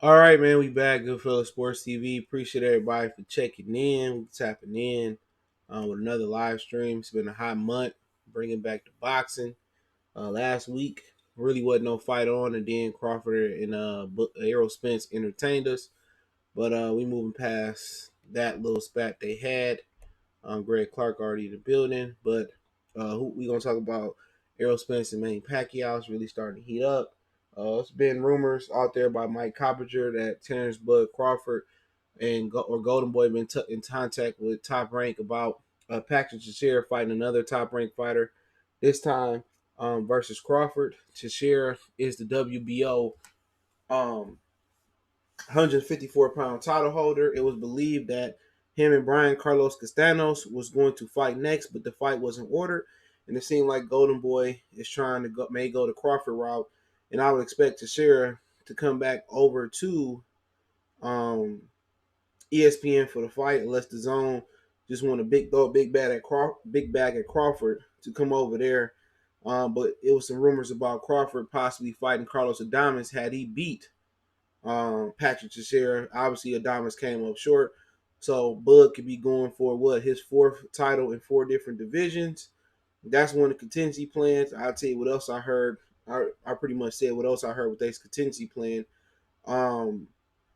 All right, man, we back. Goodfellas Sports TV. Appreciate everybody for checking in, tapping in with another live stream. It's been a hot month, bringing back the boxing. Last week, really wasn't no fight on, and then Crawford and Errol Spence entertained us. But we moving past that little spat they had. Greg Clark already in the building, but we gonna talk about Errol Spence and Manny Pacquiao is really starting to heat up. It's been rumors out there by Mike Coppinger that Terence Bud Crawford or Golden Boy been in contact with Top Rank about Patrick Teixeira fighting another Top Rank fighter, this time versus Crawford. Teixeira is the WBO um, 154-pound title holder. It was believed that him and Brian Carlos Castanos was going to fight next, but the fight wasn't ordered, and it seemed like Golden Boy is trying to may go the Crawford route, and I would expect Teixeira to come back over to um, ESPN for the fight, unless the Zone just want a big bag at Crawford to come over there. But it was some rumors about Crawford possibly fighting Carlos Adames had he beat Patrick Teixeira. Obviously, Adames came up short, so Bud could be going for his fourth title in four different divisions. That's one of the contingency plans. I'll tell you what else I heard. I pretty much said what else I heard with this contingency plan. Um,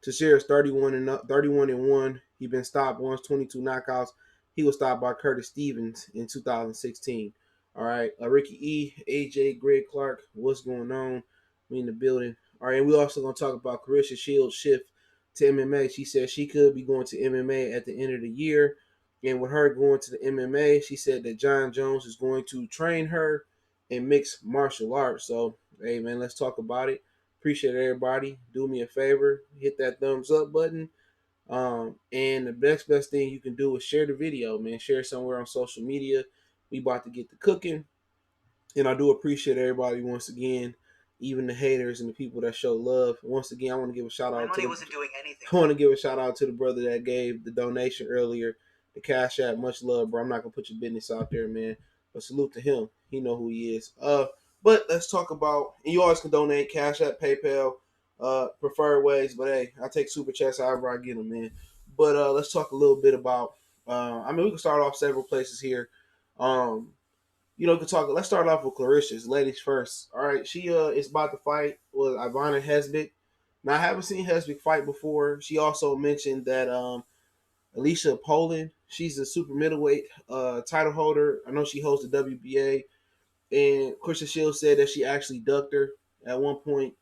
Teixeira's 31-1. He been stopped once, 22 knockouts. He was stopped by Curtis Stevens in 2016. All right, Ricky E, AJ, Greg Clark, what's going on? We in the building. All right, and we also gonna talk about Claressa Shields' shift to MMA. She said she could be going to MMA at the end of the year, and with her going to the MMA, she said that John Jones is going to train her in mixed martial arts. So, hey man, let's talk about it. Appreciate everybody. Do me a favor, hit that thumbs up button. And the best thing you can do is share the video, man. Share it somewhere on social media. We about to get the cooking. And I do appreciate everybody once again, even the haters and the people that show love. Once again, I want to give a shout out to wasn't doing anything. I want to give a shout out to the brother that gave the donation earlier, the Cash App. Much love, bro. I'm not gonna put your business out there, man. But salute to him. He know who he is. But let's talk about, and you always can donate Cash App, PayPal, preferred ways. But hey, I take super chats however I get them, man. But let's talk a little bit about. We can start off several places here. Um, we can talk. Let's start off with Claressa's ladies first. All right, she is about to fight with Ivana Hesbick. Now I haven't seen Hesbick fight before. She also mentioned that Alicia Poland, she's a super middleweight title holder. I know she holds the WBA, and Claressa Shields said that she actually ducked her at one point.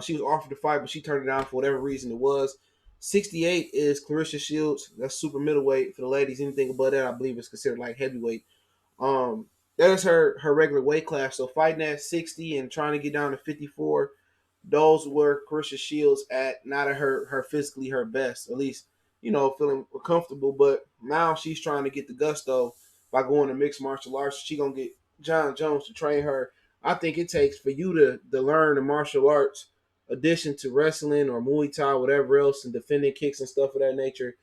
She was offered to fight, but she turned it down for whatever reason it was. 68 is Claressa Shields. That's super middleweight for the ladies. Anything above that, I believe, is considered like heavyweight. Um, that is her regular weight class. So fighting at 60 and trying to get down to 54, those were Claressa Shields at not at her physically her best. At least, feeling comfortable. But now she's trying to get the gusto by going to mixed martial arts. She gonna get John Jones to train her. I think it takes for you to learn the martial arts, addition to wrestling or Muay Thai, whatever else, and defending kicks and stuff of that nature.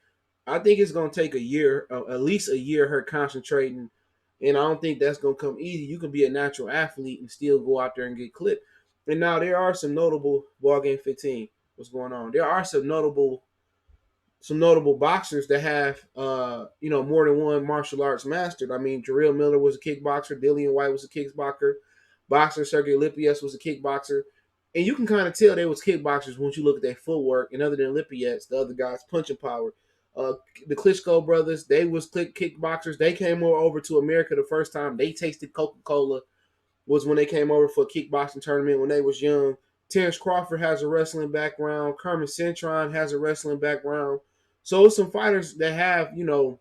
I think it's gonna take a year, at least a year, her concentrating, and I don't think that's gonna come easy. You can be a natural athlete and still go out there and get clipped. And now there are some notable ball game 15. What's going on? There are some notable boxers that have more than one martial arts mastered. I mean, Jarrell Miller was a kickboxer, Dillian White was a kickboxer, boxer Sergey Lipiets was a kickboxer. And you can kind of tell they was kickboxers once you look at their footwork. And other than Lipiets, the other guys' punching power. The Klitschko brothers, they was kickboxers. They came over to America the first time they tasted Coca-Cola was when they came over for a kickboxing tournament when they was young. Terence Crawford has a wrestling background. Kermit Cintron has a wrestling background. So some fighters that have, more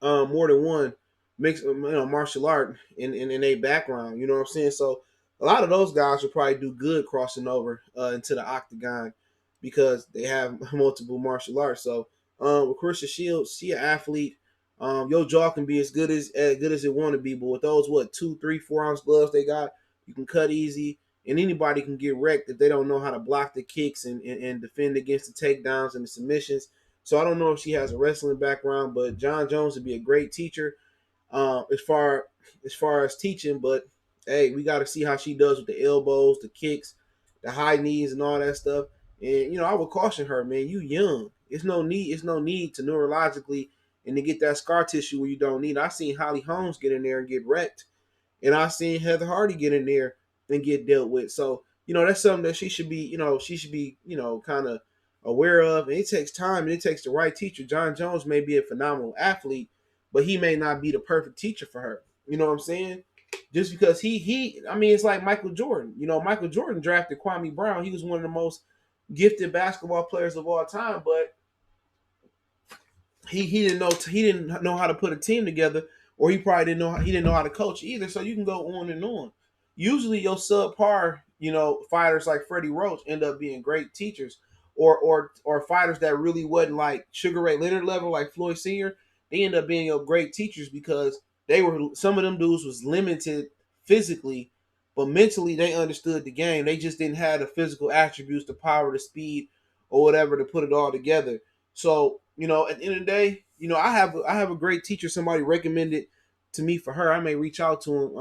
than one mixed, martial art in their background. You know what I'm saying? So a lot of those guys will probably do good crossing over into the octagon because they have multiple martial arts. So with Claressa Shields, she an athlete. Your jaw can be as good as it want to be, but with those 2, 3, 4 ounce gloves they got, you can cut easy, and anybody can get wrecked if they don't know how to block the kicks and defend against the takedowns and the submissions. So I don't know if she has a wrestling background, but John Jones would be a great teacher as far as teaching. But hey, we got to see how she does with the elbows, the kicks, the high knees, and all that stuff. And I would caution her, man, you young. It's no need to neurologically and to get that scar tissue where you don't need. I seen Holly Holmes get in there and get wrecked, and I seen Heather Hardy get in there and get dealt with. So that's something that she should be kind of aware of. And it takes time and it takes the right teacher. John Jones may be a phenomenal athlete, but he may not be the perfect teacher for her. You know what I'm saying? Just because I mean, it's like Michael Jordan. Michael Jordan drafted Kwame Brown. He was one of the most gifted basketball players of all time, but he didn't know how to put a team together, or he didn't know how to coach either. So you can go on and on. Usually, your subpar fighters like Freddie Roach end up being great teachers, or fighters that really wasn't like Sugar Ray Leonard level like Floyd Senior. They end up being your great teachers because some of them dudes was limited physically, but mentally they understood the game. They just didn't have the physical attributes, the power, the speed, or whatever to put it all together. So, at the end of the day, I have a great teacher. Somebody recommended to me for her. I may reach out to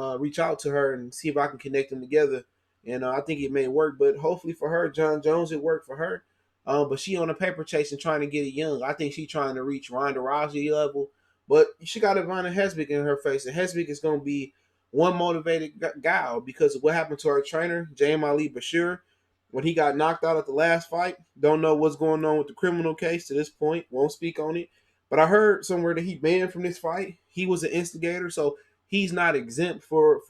her and see if I can connect them together. And I think it may work. But hopefully for her, John Jones, it worked for her. But she on a paper chase and trying to get it young. I think she's trying to reach Ronda Rousey level. But she got Ivana Hesbick in her face, and Hesbick is going to be one motivated guy because of what happened to her trainer, James Ali Bashir, when he got knocked out at the last fight. Don't know what's going on with the criminal case to this point. Won't speak on it. But I heard somewhere that he banned from this fight. He was an instigator, so he's not exempt for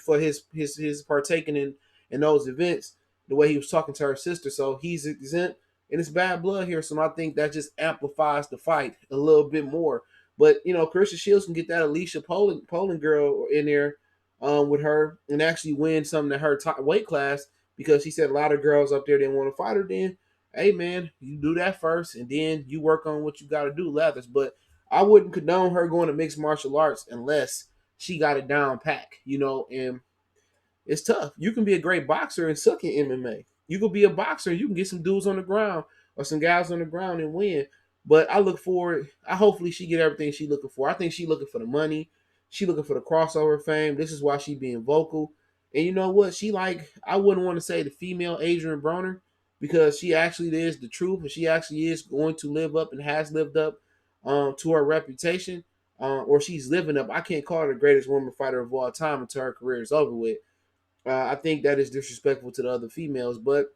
his partaking in those events. The way he was talking to her sister, so he's exempt, and it's bad blood here. So I think that just amplifies the fight a little bit more. But Carissa Shields can get that Alicia Poland girl in there with her and actually win something at her top weight class because he said a lot of girls up there didn't want to fight her. Then, hey man, you do that first, and then you work on what you got to do, Lathers. But I wouldn't condone her going to mixed martial arts unless she got it down pack, and it's tough. You can be a great boxer and suck in MMA. You could be a boxer and you can get some dudes on the ground or some guys on the ground and win. But I look forward. I hopefully she get everything she looking for. I think she looking for the money. She looking for the crossover fame. This is why she being vocal. And you know what? I wouldn't want to say the female Adrian Broner because she actually is the truth and she actually is going to live up and has lived up to her reputation. Or she's living up. I can't call her the greatest woman fighter of all time until her career is over with. I think that is disrespectful to the other females, but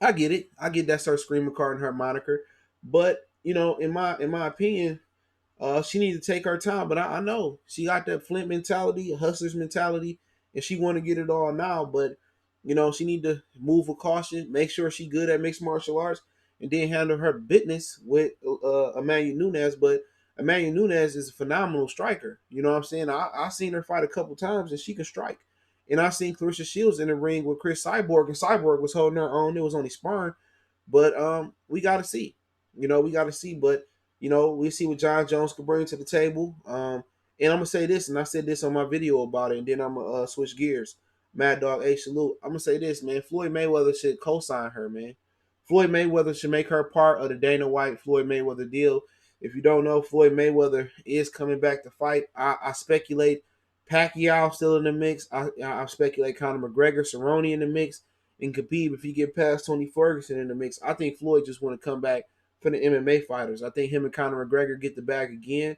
I get it. I get that's her screaming card and her moniker. But in my opinion, she needs to take her time. But I know she got that Flint mentality, a hustler's mentality, and she want to get it all now. But she need to move with caution, make sure she good at mixed martial arts, and then handle her business with Emmanuel Nunes. But Emmanuel Nunes is a phenomenal striker. You know what I'm saying? I seen her fight a couple times, and she can strike. And I seen Clarissa Shields in the ring with Chris Cyborg, and Cyborg was holding her own. It was only sparring, but we got to see. We got to see. But we see what John Jones could bring to the table. And I'm gonna say this, and I said this on my video about it, and then I'm gonna switch gears. Mad Dog A salute. I'm gonna say this, man. Floyd Mayweather should co-sign her, man. Floyd Mayweather should make her part of the Dana White Floyd Mayweather deal. If you don't know, Floyd Mayweather is coming back to fight. I speculate Pacquiao still in the mix. I speculate Conor McGregor, Cerrone in the mix, and Khabib if he get past Tony Ferguson in the mix. I think Floyd just want to come back for the MMA fighters. I think him and Conor McGregor get the bag again.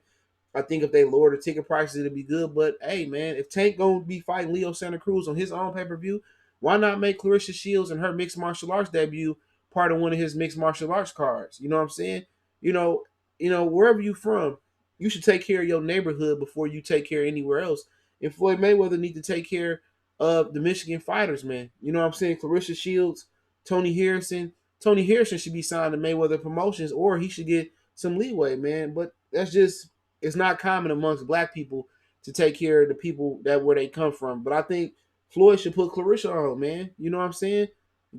I think if they lower the ticket prices, it'll be good. But hey, man, if Tank gonna be fighting Leo Santa Cruz on his own pay-per-view, why not make Clarissa Shields and her mixed martial arts debut part of one of his mixed martial arts cards? You know what I'm saying? You know, wherever you from, you should take care of your neighborhood before you take care of anywhere else. And Floyd Mayweather need to take care of the Michigan fighters, man. You know what I'm saying? Clarissa Shields, Tony Harrison. Tony Harrison should be signed to Mayweather Promotions, or he should get some leeway, man. But that's just it's not common amongst black people to take care of the people that where they come from. But I think Floyd should put Clarissa on, man. You know what I'm saying?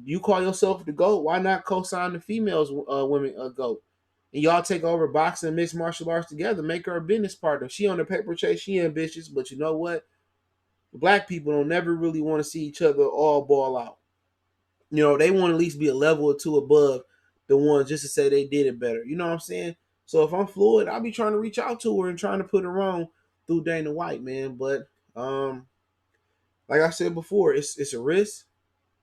You call yourself the GOAT. Why not co-sign the females women GOAT? And y'all take over boxing and mixed martial arts together. Make her a business partner. She on the paper chase. She ambitious. But you know what? Black people don't never really want to see each other all ball out. They want to at least be a level or two above the ones just to say they did it better. You know what I'm saying? So if I'm Floyd, I'll be trying to reach out to her and trying to put her on through Dana White, man. But like I said before, it's a risk.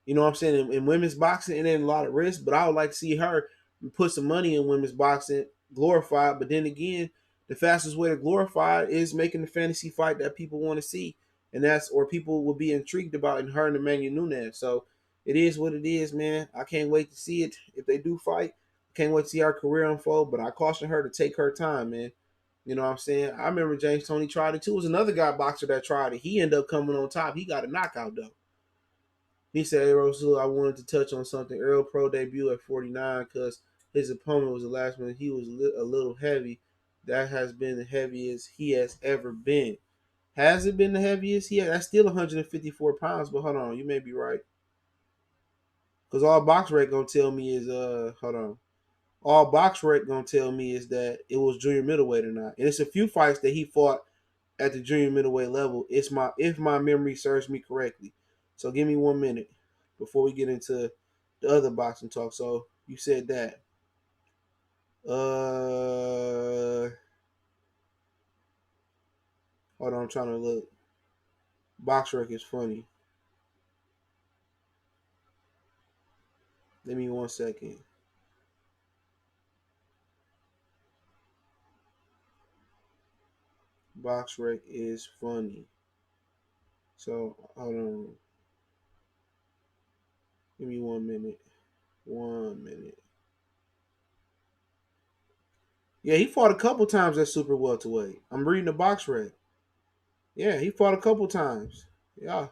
You know what I'm saying? In women's boxing, it ain't a lot of risk, but I would like to see her put some money in women's boxing, glorified. But then again, the fastest way to glorify it is making the fantasy fight that people want to see, and that's or people will be intrigued about in her and Emmanuel Nunes. So it is what it is, man. I can't wait to see it if they do fight. Can't wait to see her career unfold. But I caution her to take her time, man. You know what I'm saying? I remember James Toney tried it too. It was another guy boxer that tried it. He ended up coming on top. He got a knockout though. He said, "Hey, Rosul, I wanted to touch on something. Errol pro debut at 49 because his opponent was the last one. He was a little heavy. That has been the heaviest he has ever been. Has it been the heaviest? Yeah, that's still 154 pounds. But hold on, you may be right. Because all box rec gonna tell me is hold on. All box rec gonna tell me is that it was junior middleweight or not. And it's a few fights that he fought at the junior middleweight level. It's my if my memory serves me correctly. So give me 1 minute before we get into the other boxing talk. So you said that. Hold on, I'm trying to look. Box rec is funny. Give me 1 second. Box rec is funny. So hold on. Give me 1 minute. 1 minute. Yeah, he fought a couple times at super welterweight. I'm reading the box rec. Yeah, he fought a couple times. Yeah.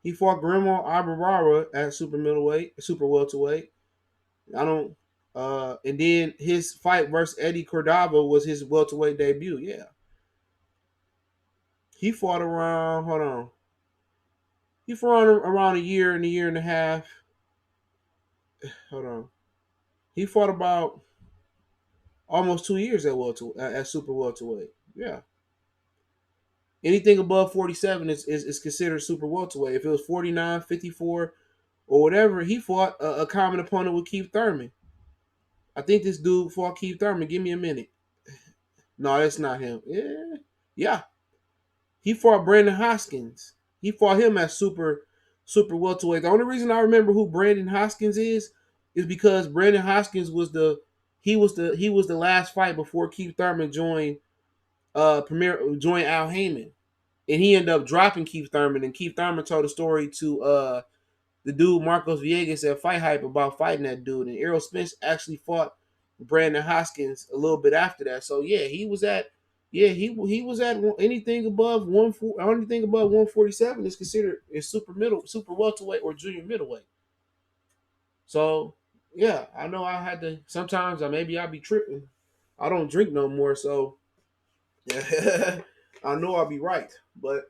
He fought Grandma Ibarara at super middleweight, super welterweight. I don't and then his fight versus Eddie Cordova was his welterweight debut. Yeah. He fought around, hold on. He fought around a year and a half. Hold on. He fought about almost 2 years at at super welterweight. Yeah. Anything above 47 is considered super welterweight. If it was 49, 54, or whatever, he fought a common opponent with Keith Thurman. I think this dude fought Keith Thurman. Give me a minute. No, that's not him. Yeah. Yeah. He fought Brandon Hoskins. He fought him at super welterweight. The only reason I remember who Brandon Hoskins is because Brandon Hoskins was the last fight before Keith Thurman joined joined Al Heyman. And he ended up dropping Keith Thurman, and Keith Thurman told a story to the dude Marcos Villegas at Fight Hype about fighting that dude. And Errol Spence actually fought Brandon Hoskins a little bit after that. So yeah, he was at anything above 147 is considered is super welterweight or junior middleweight. So yeah, I know I had to sometimes maybe I'll be tripping. I don't drink no more, so yeah, I know I'll be right. But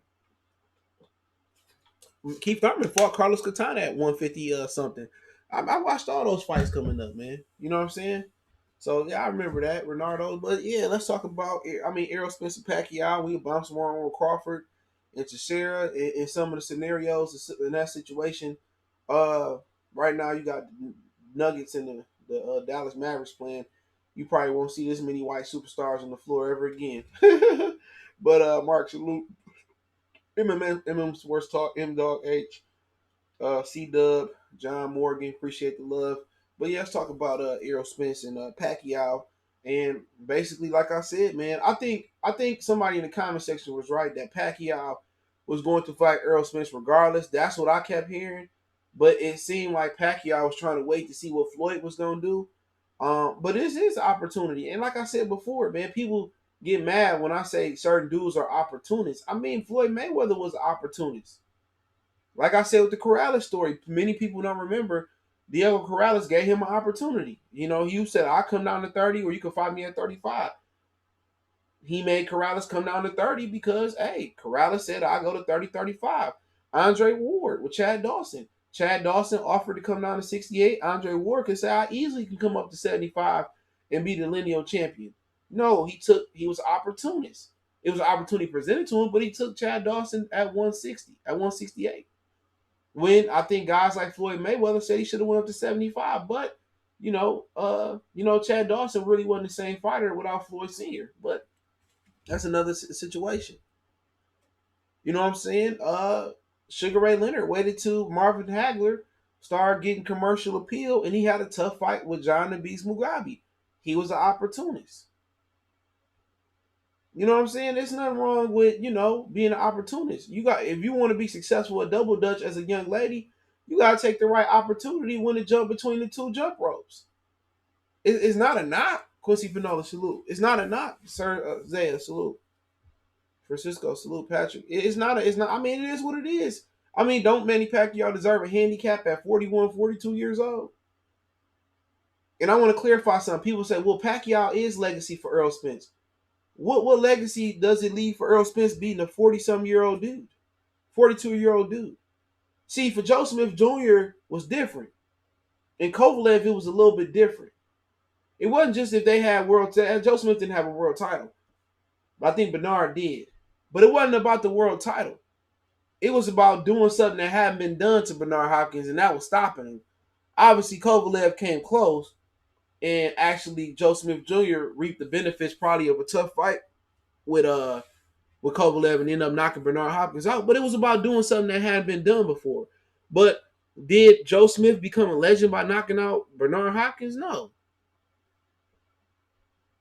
Keith Thurman fought Carlos Katana at 150 something. I watched all those fights coming up, man. You know what I'm saying? So yeah, I remember that Renardo. But yeah, let's talk about. I mean, Errol Spence and Pacquiao. We bounce more on Crawford and Teixeira in some of the scenarios in that situation. Uh, right now you got Nuggets and the Dallas Mavericks playing. You probably won't see this many white superstars on the floor ever again. But Mark, salute. MM Sports Talk, M Dog H. C Dub, John Morgan, appreciate the love. But yeah, let's talk about Errol Spence and Pacquiao. And basically, like I said, man, I think somebody in the comment section was right that Pacquiao was going to fight Errol Spence regardless. That's what I kept hearing. But it seemed like Pacquiao was trying to wait to see what Floyd was gonna do. But this is an opportunity. And like I said before, man, people get mad when I say certain dudes are opportunists. I mean, Floyd Mayweather was an opportunist. Like I said with the Corrales story, many people don't remember Diego Corrales gave him an opportunity. You know, you said, I'll come down to 30 or you can fight me at 35. He made Corrales come down to 30 because, hey, Corrales said, I'll go to 30, 35. Andre Ward with Chad Dawson. Chad Dawson offered to come down to 68. Andre Ward could say, I easily can come up to 75 and be the lineal champion. No, he was opportunist. It was an opportunity presented to him, but he took Chad Dawson at 160, at 168. When I think guys like Floyd Mayweather said he should have went up to 75, but Chad Dawson really wasn't the same fighter without Floyd Sr. But that's another situation. You know what I'm saying? Sugar Ray Leonard waited to Marvin Hagler started getting commercial appeal, and he had a tough fight with John the Beast Mugabe. He was an opportunist. You know what I'm saying? There's nothing wrong with, being an opportunist. If you want to be successful at double dutch as a young lady, you gotta take the right opportunity when to jump between the two jump ropes. It's not a knock. Quincy Pinola, salute. It's not a knock, Sir Zaya, salute. Francisco, salute. Patrick. It's not. I mean, it is what it is. I mean, don't Manny Pacquiao deserve a handicap at 41, 42 years old? And I want to clarify something. People say, well, Pacquiao is legacy for Errol Spence. What legacy does it leave for Errol Spence beating a 40-some-year-old dude? 42-year-old dude. See, for Joe Smith Jr. was different. And Kovalev, it was a little bit different. It wasn't just if they had Joe Smith didn't have a world title. I think Bernard did. But it wasn't about the world title. It was about doing something that hadn't been done to Bernard Hopkins, and that was stopping him. Obviously, Kovalev came close, and actually Joe Smith Jr. reaped the benefits probably of a tough fight with Kovalev and ended up knocking Bernard Hopkins out. But it was about doing something that hadn't been done before. But did Joe Smith become a legend by knocking out Bernard Hopkins? No.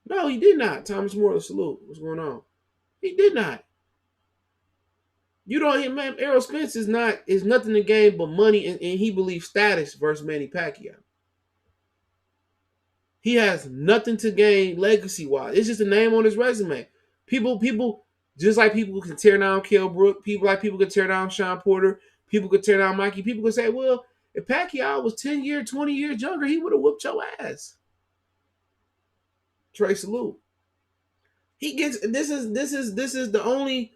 No, he did not. Thomas Moore, salute. What's going on? He did not. You don't, man. Errol Spence is nothing to gain but money, and he believes status versus Manny Pacquiao. He has nothing to gain legacy wise. It's just a name on his resume. People, just like people can tear down Kell Brook, people can tear down Shawn Porter, people could tear down Mikey. People could say, well, if Pacquiao was 10 years, 20 years younger, he would have whooped your ass. Trey, salute. He gets this is the only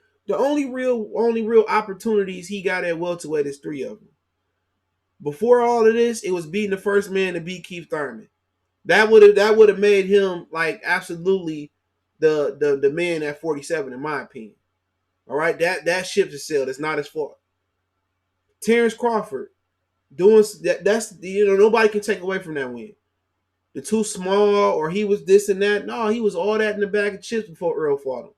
real opportunities he got at welterweight is 3 of them. Before all of this, it was beating the first man to beat Keith Thurman. That would have made him like absolutely the man at 47, in my opinion. All right, that ship has sailed. It's not his fault. Terence Crawford doing that's nobody can take away from that win. The too small or he was this and that. No, he was all that in the bag of chips before Earl fought him.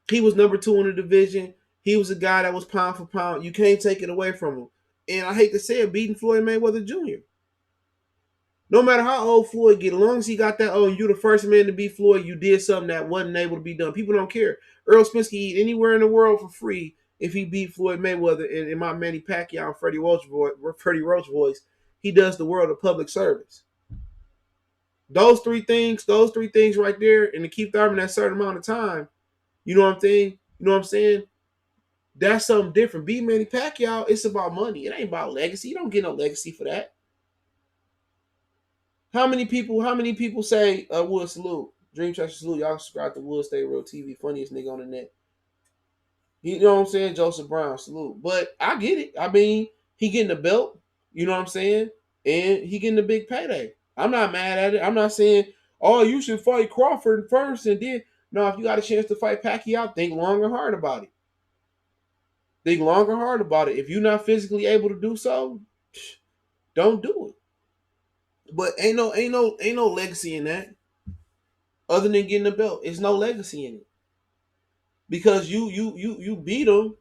He was number 2 in the division. He was a guy that was pound for pound. You can't take it away from him. And I hate to say it, beating Floyd Mayweather Jr. No matter how old Floyd get, as long as he got that, you're the first man to beat Floyd, you did something that wasn't able to be done. People don't care. Errol Spence can eat anywhere in the world for free if he beat Floyd Mayweather. And in my Manny Pacquiao and Freddie Roach voice, he does the world a public service. Those three things right there, and to keep Thurman that certain amount of time, you know what I'm saying? You know what I'm saying? That's something different. Beat Manny Pacquiao, it's about money. It ain't about legacy. You don't get no legacy for that. How many people say Wood salute? Dream Treasure salute. Y'all subscribe to Wood Stay Real TV. Funniest nigga on the net. You know what I'm saying? Joseph Brown salute. But I get it. I mean, he getting the belt. You know what I'm saying? And he getting the big payday. I'm not mad at it. I'm not saying, you should fight Crawford first and then. No, if you got a chance to fight Pacquiao, think long and hard about it. Think long and hard about it. If you're not physically able to do so, don't do it. But ain't no legacy in that. Other than getting the belt, there's no legacy in it. Because you beat him.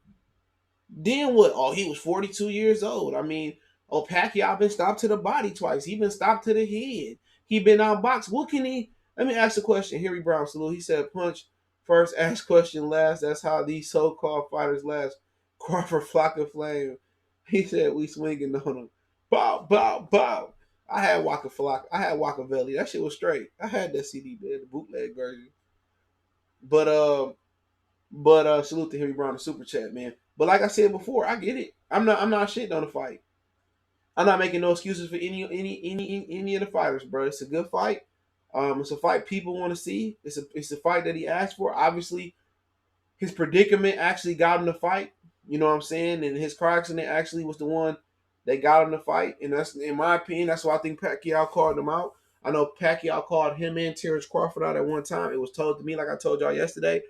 Then what? Oh, he was 42 years old. I mean, Pacquiao been stopped to the body twice. He been stopped to the head. He been outboxed. What can he? Let me ask a question. Harry Brown salute. He said, "Punch first, ask question last. That's how these so-called fighters last." Crawford Flock of Flame. He said, "We swinging on him." Bow, bow, bow. I had Waka Flock. I had Wakavelli. That shit was straight. I had that CD, man, the bootleg version. But salute to Harry Brown, the super chat, man. But like I said before, I get it. I'm not shitting on the fight. I'm not making no excuses for any of the fighters, bro. It's a good fight. It's a fight people want to see. It's a fight that he asked for. Obviously, his predicament actually got him to fight. You know what I'm saying? And his car accident actually was the one that got him to fight. And that's, in my opinion, that's why I think Pacquiao called him out. I know Pacquiao called him and Terence Crawford out at one time. It was told to me, like I told y'all yesterday,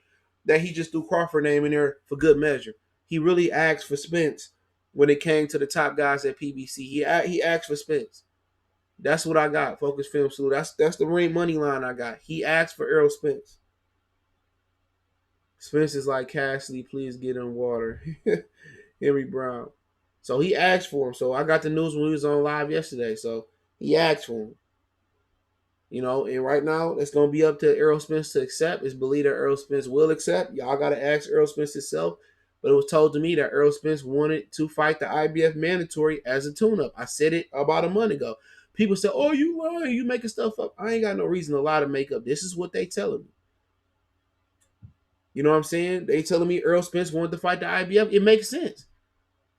that he just threw Crawford name in there for good measure. He really asked for Spence when it came to the top guys at PBC. He asked for Spence. That's what I got. Focus Film Salute. That's the ring money line I got. He asked for Errol Spence. Spence is like, Cassidy, please get him water. Henry Brown. So he asked for him. So I got the news when he was on live yesterday. So he asked for him. And right now it's gonna be up to Errol Spence to accept. It's believed that Errol Spence will accept. Y'all gotta ask Errol Spence himself. But it was told to me that Errol Spence wanted to fight the IBF mandatory as a tune-up. I said it about a month ago. People said, "Oh, you lying? You making stuff up?" I ain't got no reason to lie to make up. This is what they telling me. You know what I'm saying? They telling me Errol Spence wanted to fight the IBF. It makes sense.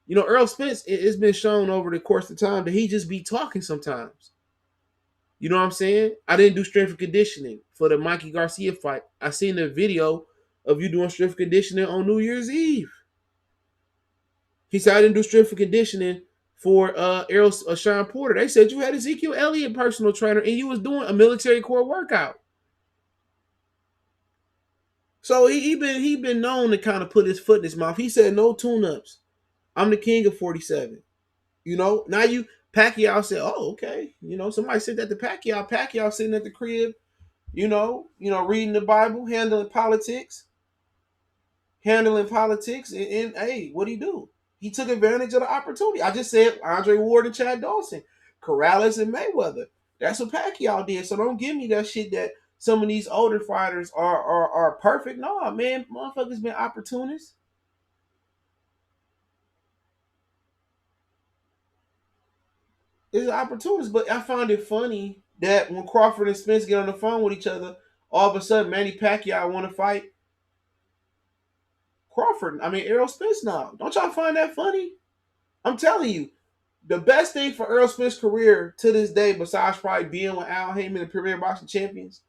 Errol Spence, it's been shown over the course of time that he just be talking sometimes. You know what I'm saying? I didn't do strength and conditioning for the Mikey Garcia fight. I seen the video of you doing strength and conditioning on New Year's Eve. He said I didn't do strength and conditioning for Shawn Porter. They said you had Ezekiel Elliott personal trainer and you was doing a military core workout. So he been known to kind of put his foot in his mouth. He said no tune-ups. I'm the king of 47. Now Pacquiao said, oh, okay. Somebody said that to Pacquiao. Pacquiao sitting at the crib, reading the Bible, handling politics, and hey, what'd he do? He took advantage of the opportunity. I just said Andre Ward and Chad Dawson, Corrales and Mayweather. That's what Pacquiao did. So don't give me that shit that some of these older fighters are perfect. No, man, motherfuckers been opportunists. It's opportunists, but I find it funny that when Crawford and Spence get on the phone with each other, all of a sudden Manny Pacquiao want to fight Errol Spence now. Don't y'all find that funny? I'm telling you, the best thing for Errol Spence's career to this day, besides probably being with Al Heyman and Premier Boxing Champions,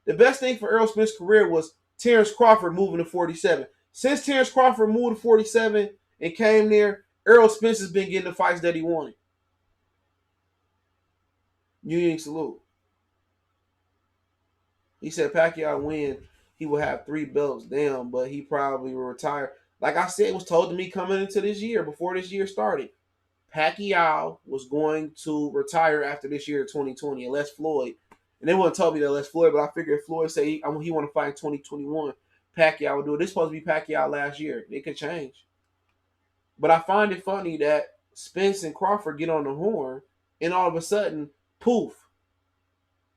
the best thing for Errol Spence's career was Terence Crawford moving to 47. Since Terence Crawford moved to 47 and came there, Errol Spence has been getting the fights that he wanted. Union salute. He said Pacquiao win, he will have 3 belts. Damn, but he probably will retire. Like I said, it was told to me coming into this year, before this year started, Pacquiao was going to retire after this year, 2020, unless Floyd. And they wouldn't tell me that unless Floyd, but I figured if Floyd say he want to fight in 2021, Pacquiao would do it. This supposed to be Pacquiao last year. It could change. But I find it funny that Spence and Crawford get on the horn, and all of a sudden, poof,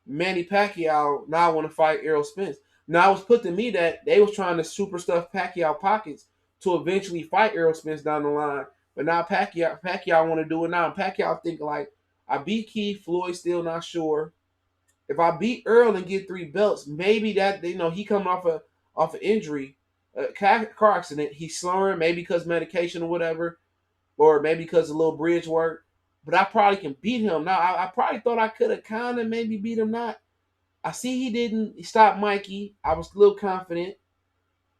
Manny Pacquiao now want to fight Errol Spence. Now it was put to me that they was trying to super stuff Pacquiao pockets to eventually fight Errol Spence down the line. But now Pacquiao want to do it now. And Pacquiao think like, I beat Keith, Floyd still not sure. If I beat Earl and get 3 belts, maybe that he coming off an injury, car accident. He's slurring, maybe because medication or whatever, or maybe because of a little bridge work. But I probably can beat him. Now, I probably thought I could have kind of maybe beat him. Not. I see he didn't stop Mikey. I was a little confident.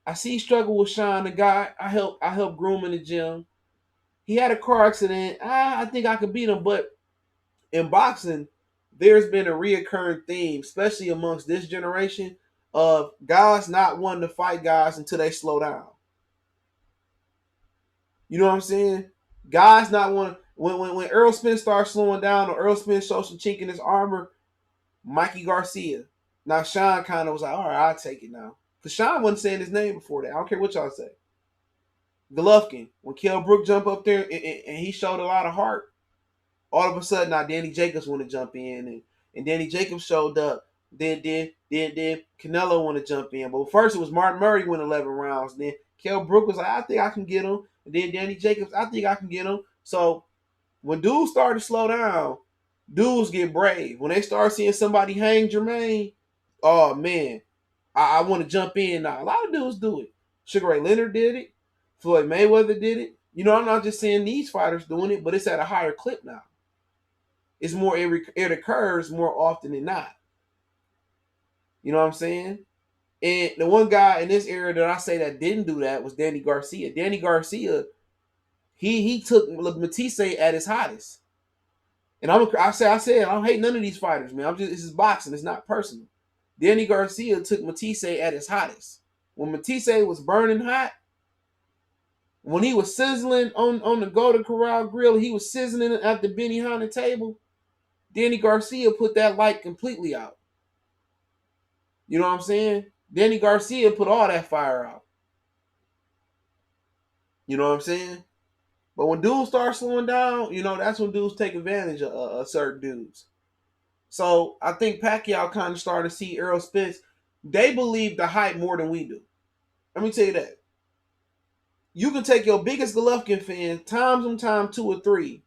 I see he struggled with Shawn, the guy I helped groom in the gym. He had a car accident. I think I could beat him. But in boxing, there's been a reoccurring theme, especially amongst this generation, of guys not wanting to fight guys until they slow down. You know what I'm saying? Guys not want when Errol Spence starts slowing down or Errol Spence shows some chink in his armor, Mikey Garcia. Now Shawn kind of was like, all right, I'll take it now. Because Shawn wasn't saying his name before that. I don't care what y'all say. Golovkin, when Kell Brook jumped up there and he showed a lot of heart, all of a sudden now Danny Jacobs want to jump in and Danny Jacobs showed up. Then Canelo want to jump in. But first it was Martin Murray win 11 rounds. Then Kell Brook was like, I think I can get him. And then Danny Jacobs, I think I can get him. So when dudes start to slow down, dudes get brave. When they start seeing somebody hang Jermaine, oh man, I want to jump in now. A lot of dudes do it. Sugar Ray Leonard did it. Floyd Mayweather did it. I'm not just saying these fighters doing it, but it's at a higher clip now. It's more, it occurs more often than not. You know what I'm saying? And the one guy in this era that I say that didn't do that was Danny Garcia. Danny Garcia, he took Matisse at his hottest. And I said, I don't hate none of these fighters, man. This is boxing. It's not personal. Danny Garcia took Matisse at his hottest. When Matisse was burning hot, when he was sizzling on the Golden Corral grill, he was sizzling at the Benihana table. Danny Garcia put that light completely out. You know what I'm saying? Danny Garcia put all that fire out. You know what I'm saying? But when dudes start slowing down, that's when dudes take advantage of certain dudes. So I think Pacquiao kind of started to see Errol Spence. They believe the hype more than we do. Let me tell you that. You can take your biggest Golovkin fan, times them time 2 or 3.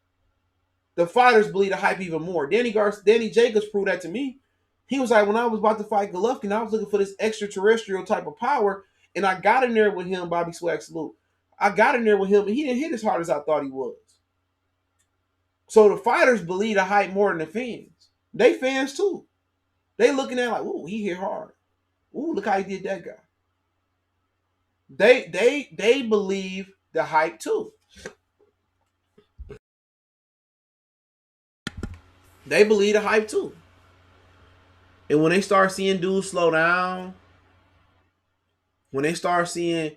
The fighters believe the hype even more. Danny Jacobs proved that to me. He was like, when I was about to fight Golovkin, I was looking for this extraterrestrial type of power, and I got in there with him, Bobby Swag Salute. I got in there with him, and he didn't hit as hard as I thought he was. So the fighters believe the hype more than the fans. They fans too. They looking at it like, ooh, he hit hard. Ooh, look how he did that guy. They believe the hype too. They believe the hype too. And when they start seeing dudes slow down, when they start seeing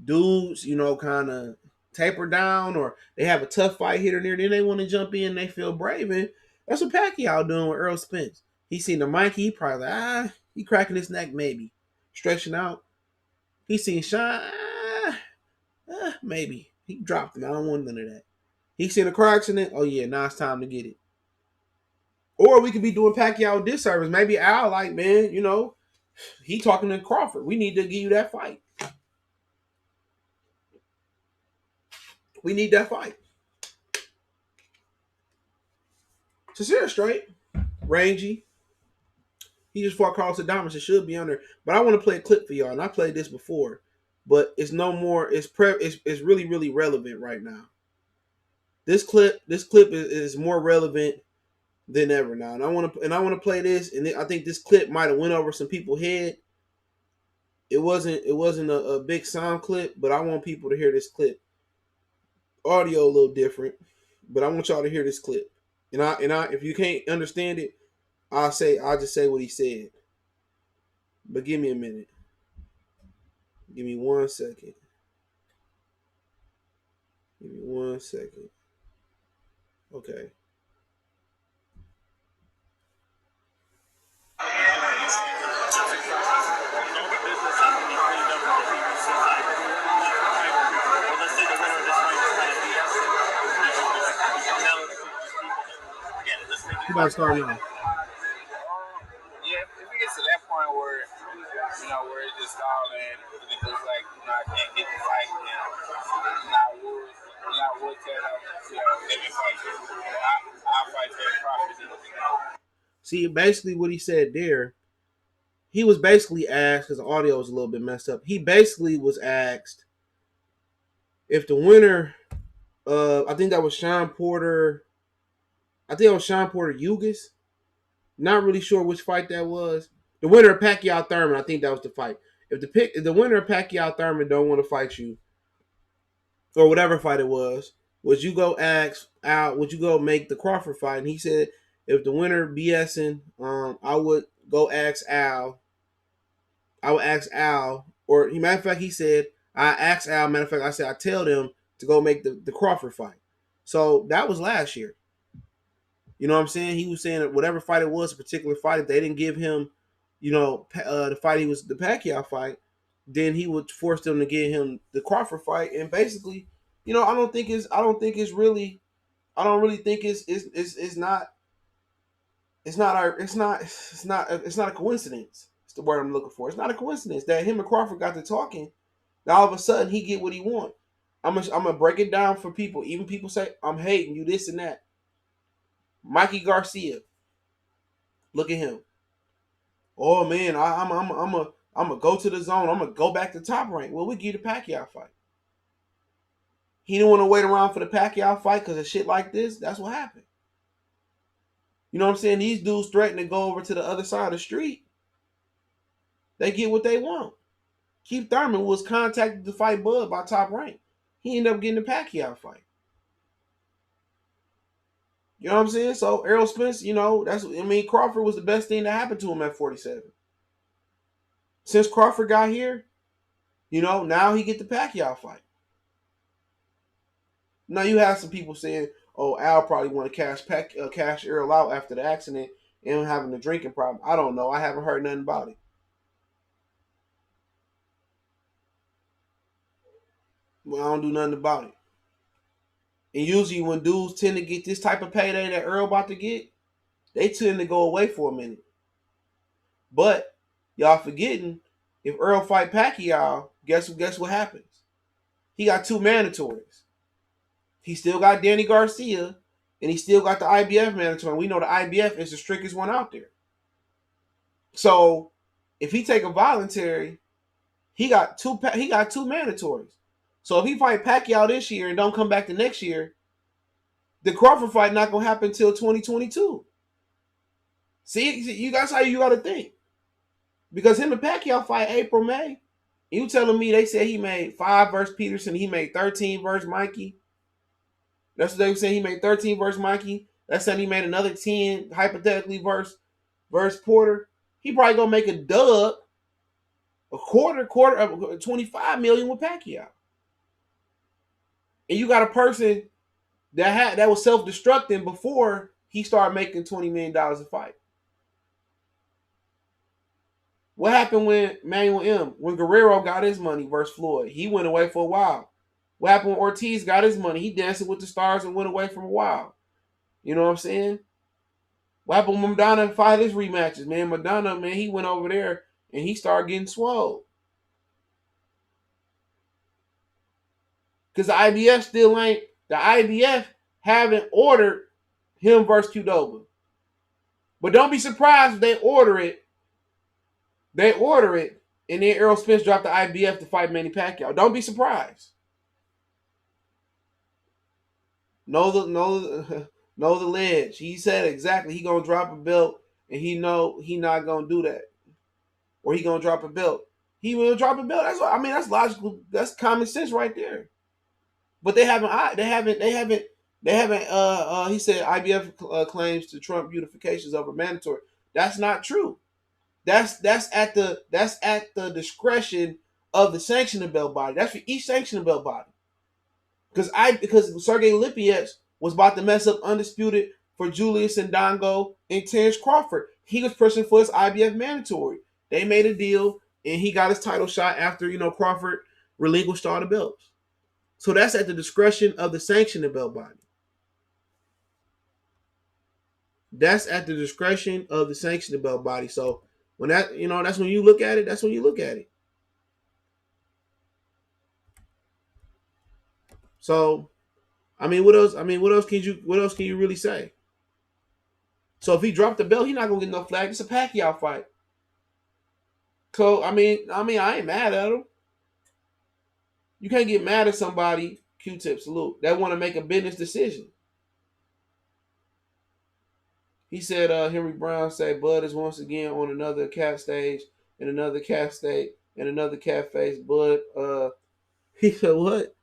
dudes, kind of taper down, or they have a tough fight here and there, then they want to jump in and they feel brave. And that's what Pacquiao doing with Errol Spence. He seen the Mikey, he probably like, he cracking his neck maybe. Stretching out. He seen Shawn, maybe. He dropped him. I don't want none of that. He seen a car accident. Oh yeah, now it's time to get it. Or we could be doing Pacquiao disservice. Maybe Al, like, man, he talking to Crawford. We need to give you that fight. We need that fight. Teixeira straight. Rangy. He just fought Carlos Adames. It should be on there. But I want to play a clip for y'all. And I played this before. But it's no more. It's really, really relevant right now. This clip is more relevant than ever now. And I want to play this. And I think this clip might have went over some people's head. It wasn't a big sound clip, but I want people to hear this clip. Audio a little different, but I want y'all to hear this clip. And I if you can't understand it, I'll just say what he said. But give me a minute. Give me 1 second. Give me 1 second. Okay. You about to start now. Yeah, if it gets to that point where it's just stalling, and it looks like I can't get the fight, I would tell them, let me fight you. I'll fight Terence Crawford. See, basically what he said there, he was basically asked, because the audio was a little bit messed up. He basically was asked if the winner, I think that was Shawn Porter. I think it was Shawn Porter Hughes. Not really sure which fight that was. The winner of Pacquiao Thurman, I think that was the fight. If the winner of Pacquiao Thurman don't want to fight you, or whatever fight it was, would you go ask Al? Would you go make the Crawford fight? And he said, if the winner BSing, I would go ask Al. I would ask Al, or matter of fact, he said, I asked Al. Matter of fact, I said I tell them to go make the Crawford fight. So that was last year. You know what I'm saying? He was saying that whatever fight it was, a particular fight, if they didn't give him, the fight he was the Pacquiao fight, then he would force them to give him the Crawford fight. And basically, I don't think it's not a coincidence. It's the word I'm looking for. It's not a coincidence that him and Crawford got to talking. Now all of a sudden he get what he want. I'm gonna break it down for people. Even people say I'm hating you, this and that. Mikey Garcia, look at him. Oh man, I'm gonna go to the zone. I'm gonna go back to Top Rank. Well, we give the Pacquiao fight. He didn't want to wait around for the Pacquiao fight because of shit like this. That's what happened. You know what I'm saying? These dudes threaten to go over to the other side of the street. They get what they want. Keith Thurman was contacted to fight Bud by Top Rank. He ended up getting the Pacquiao fight. You know what I'm saying? So Errol Spence, Crawford was the best thing that happened to him at 47. Since Crawford got here, now he get the Pacquiao fight. Now you have some people saying, "Oh, Al probably want to cash Errol out after the accident and having a drinking problem." I don't know. I haven't heard nothing about it. Well, I don't do nothing about it. And usually when dudes tend to get this type of payday that Earl about to get, they tend to go away for a minute. But y'all forgetting, if Earl fight Pacquiao, guess what happens? He got 2 mandatories. He still got Danny Garcia, and he still got the IBF mandatory. We know the IBF is the strictest one out there. So if he take a voluntary, he got two mandatories. So if he fight Pacquiao this year and don't come back the next year, the Crawford fight not gonna happen until 2022. See, you that's how you gotta think. Because him and Pacquiao fight April, May. You telling me they said he made 5 versus Peterson, he made 13 versus Mikey? That's what they were saying. He made 13 versus Mikey. That's saying he made another 10 hypothetically versus Porter. He probably gonna make a dub, a quarter of 25 million with Pacquiao. And you got a person that was self-destructing before he started making $20 million a fight. What happened when Manuel M? When Guerrero got his money versus Floyd, he went away for a while. What happened when Ortiz got his money? He danced with the stars and went away for a while. You know what I'm saying? What happened when Madonna fought his rematches? Man, Madonna, man, he went over there and he started getting swole. Because the IBF haven't ordered him versus Qdoba. But don't be surprised if they order it. They order it, and then Errol Spence dropped the IBF to fight Manny Pacquiao. Don't be surprised. Know the ledge. He said exactly he gonna drop a belt, and he know he not gonna do that, or he gonna drop a belt. He will drop a belt. That's what I mean. That's logical. That's common sense right there. But they haven't. He said IBF claims to trump unifications over mandatory. That's not true. That's at the discretion of the sanctioning belt body. That's for each sanctioning belt body. Because Sergey Lipiev was about to mess up undisputed for Julius Ndongo and Terence Crawford. He was pushing for his IBF mandatory. They made a deal and he got his title shot after Crawford relinquished all the belts. So that's at the discretion of the sanctioning belt body. That's at the discretion of the sanctioning belt body. So when that's when you look at it. That's when you look at it. So, what else can you really say? So if he dropped the belt, he's not gonna get no flag. It's a Pacquiao fight. So I ain't mad at him. You can't get mad at somebody, Q-tip salute, that want to make a business decision. He said Henry Brown said Bud is once again on another cat stage and another cat stage and another cat face. Bud he said what?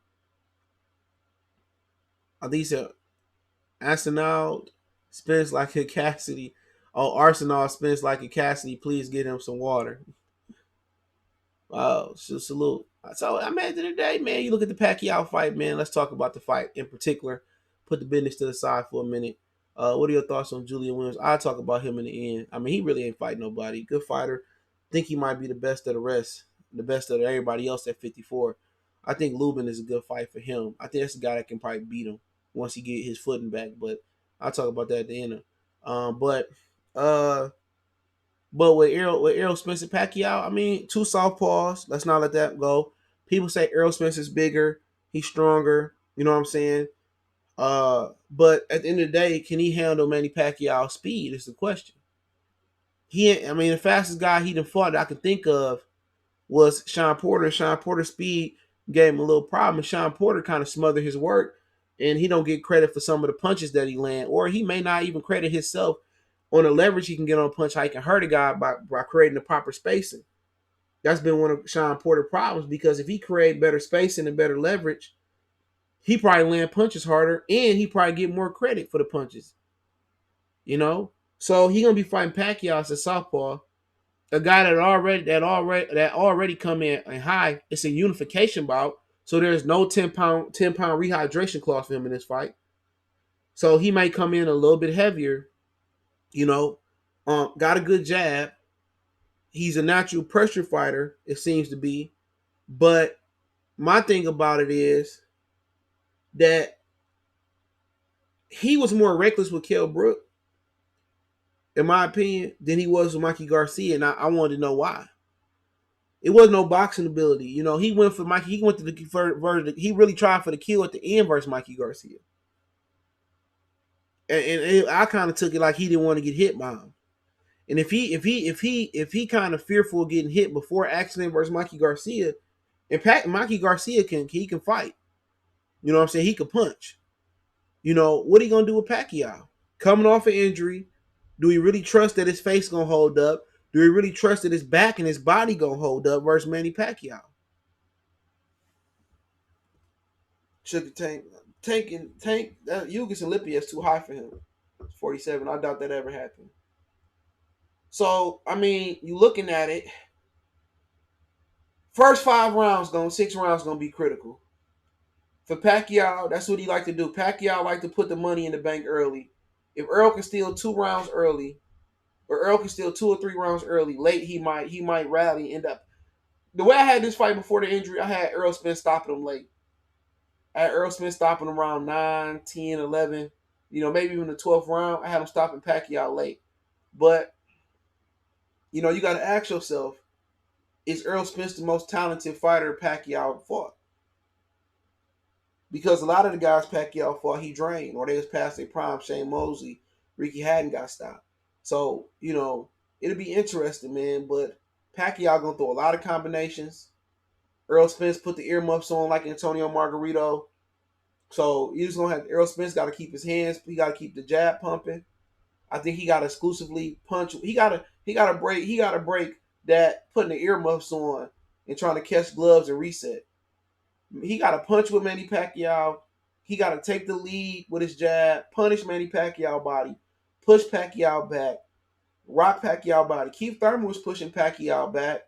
I think he said Arsenal Spence like a Cassidy. Oh, Arsenal Spence like a Cassidy. Please get him some water. Wow, salute. So at the end of the day, man, you look at the Pacquiao fight, man. Let's talk about the fight in particular. Put the business to the side for a minute. What are your thoughts on Julian Williams? I'll talk about him in the end. He really ain't fighting nobody. Good fighter. Think he might be the best of the rest, the best of everybody else at 54. I think Lubin is a good fight for him. I think that's a guy that can probably beat him once he get his footing back. But I'll talk about that at the end. But with Errol Spence and Pacquiao, 2 southpaws. Let's not let that go. People say Errol Spence is bigger, he's stronger. You know what I'm saying? But at the end of the day, can he handle Manny Pacquiao's speed? Is the question. The fastest guy he done fought that I can think of was Shawn Porter. Shawn Porter's speed gave him a little problem, and Shawn Porter kind of smothered his work, and he don't get credit for some of the punches that he land, or he may not even credit himself on the leverage he can get on a punch, how he can hurt a guy by creating the proper spacing. That's been one of Shawn Porter's problems, because if he create better spacing and better leverage, he probably land punches harder, and he probably get more credit for the punches. So he gonna be fighting Pacquiao as a southpaw, a guy that already come in high. It's a unification bout, so there's no 10-pound rehydration clause for him in this fight. So he might come in a little bit heavier. Got a good jab. He's a natural pressure fighter, it seems to be. But my thing about it is that he was more reckless with Kell Brook, in my opinion, than he was with Mikey Garcia, and I wanted to know why. It was no boxing ability. You know, he went for Mikey. He went to he really tried for the kill at the end versus Mikey Garcia, and I kind of took it like he didn't want to get hit by him. And if he kind of fearful of getting hit before accident versus Mikey Garcia, and Mikey Garcia can fight. You know what I'm saying? He can punch. You know what are you gonna do with Pacquiao? Coming off an injury, do he really trust that his face gonna hold up? Do he really trust that his back and his body gonna hold up versus Manny Pacquiao? Sugar Tank. Ugas and Lippi is too high for him. 47. I doubt that ever happened. So I mean, you looking at it. First 5 rounds, 6 rounds gonna be critical. For Pacquiao, that's what he like to do. Pacquiao like to put the money in the bank early. If Earl can steal 2 rounds early, or Earl can steal 2 or 3 rounds early, late he might rally and end up. The way I had this fight before the injury, I had Errol Spence stopping him late. I had Errol Spence stopping him around 9, 10, 11. Maybe even the 12th round. I had him stopping Pacquiao late. But, you got to ask yourself, is Errol Spence the most talented fighter Pacquiao fought? Because a lot of the guys Pacquiao fought, he drained, or they was past their prime. Shane Mosley, Ricky Hatton got stopped. So, it'll be interesting, man. But Pacquiao going to throw a lot of combinations. Errol Spence put the earmuffs on like Antonio Margarito. So you just gonna have Errol Spence got to keep his hands. He got to keep the jab pumping. I think he got to exclusively punch. He got to break that putting the earmuffs on and trying to catch gloves and reset. He got to punch with Manny Pacquiao. He got to take the lead with his jab, punish Manny Pacquiao body, push Pacquiao back, rock Pacquiao body. Keith Thurman was pushing Pacquiao back,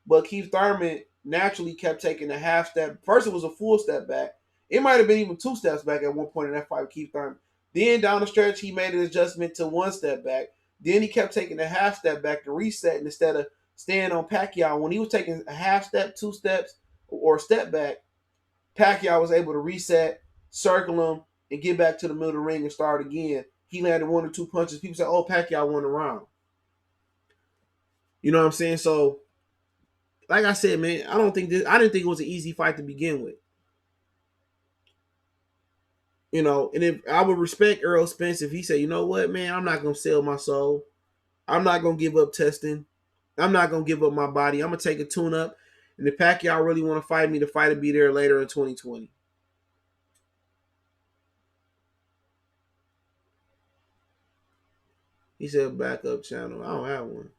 but Keith Thurman naturally kept taking a half step. First, it was a full step back. It might have been even 2 steps back at one point in that fight with Keith Thurman. Then down the stretch, he made an adjustment to 1 step back. Then he kept taking a half step back to reset instead of staying on Pacquiao. When he was taking a half step, 2 steps, or a step back, Pacquiao was able to reset, circle him, and get back to the middle of the ring and start again. He landed 1 or 2 punches. People say, "Oh, Pacquiao won the round." You know what I'm saying? So, like I said, man, I didn't think it was an easy fight to begin with. And if I would respect Errol Spence if he said, "You know what, man, I'm not gonna sell my soul. I'm not gonna give up testing. I'm not gonna give up my body. I'm gonna take a tune up. And if Pacquiao really want to fight me, the fight will be there later in 2020." He said, "Backup channel. I don't have one.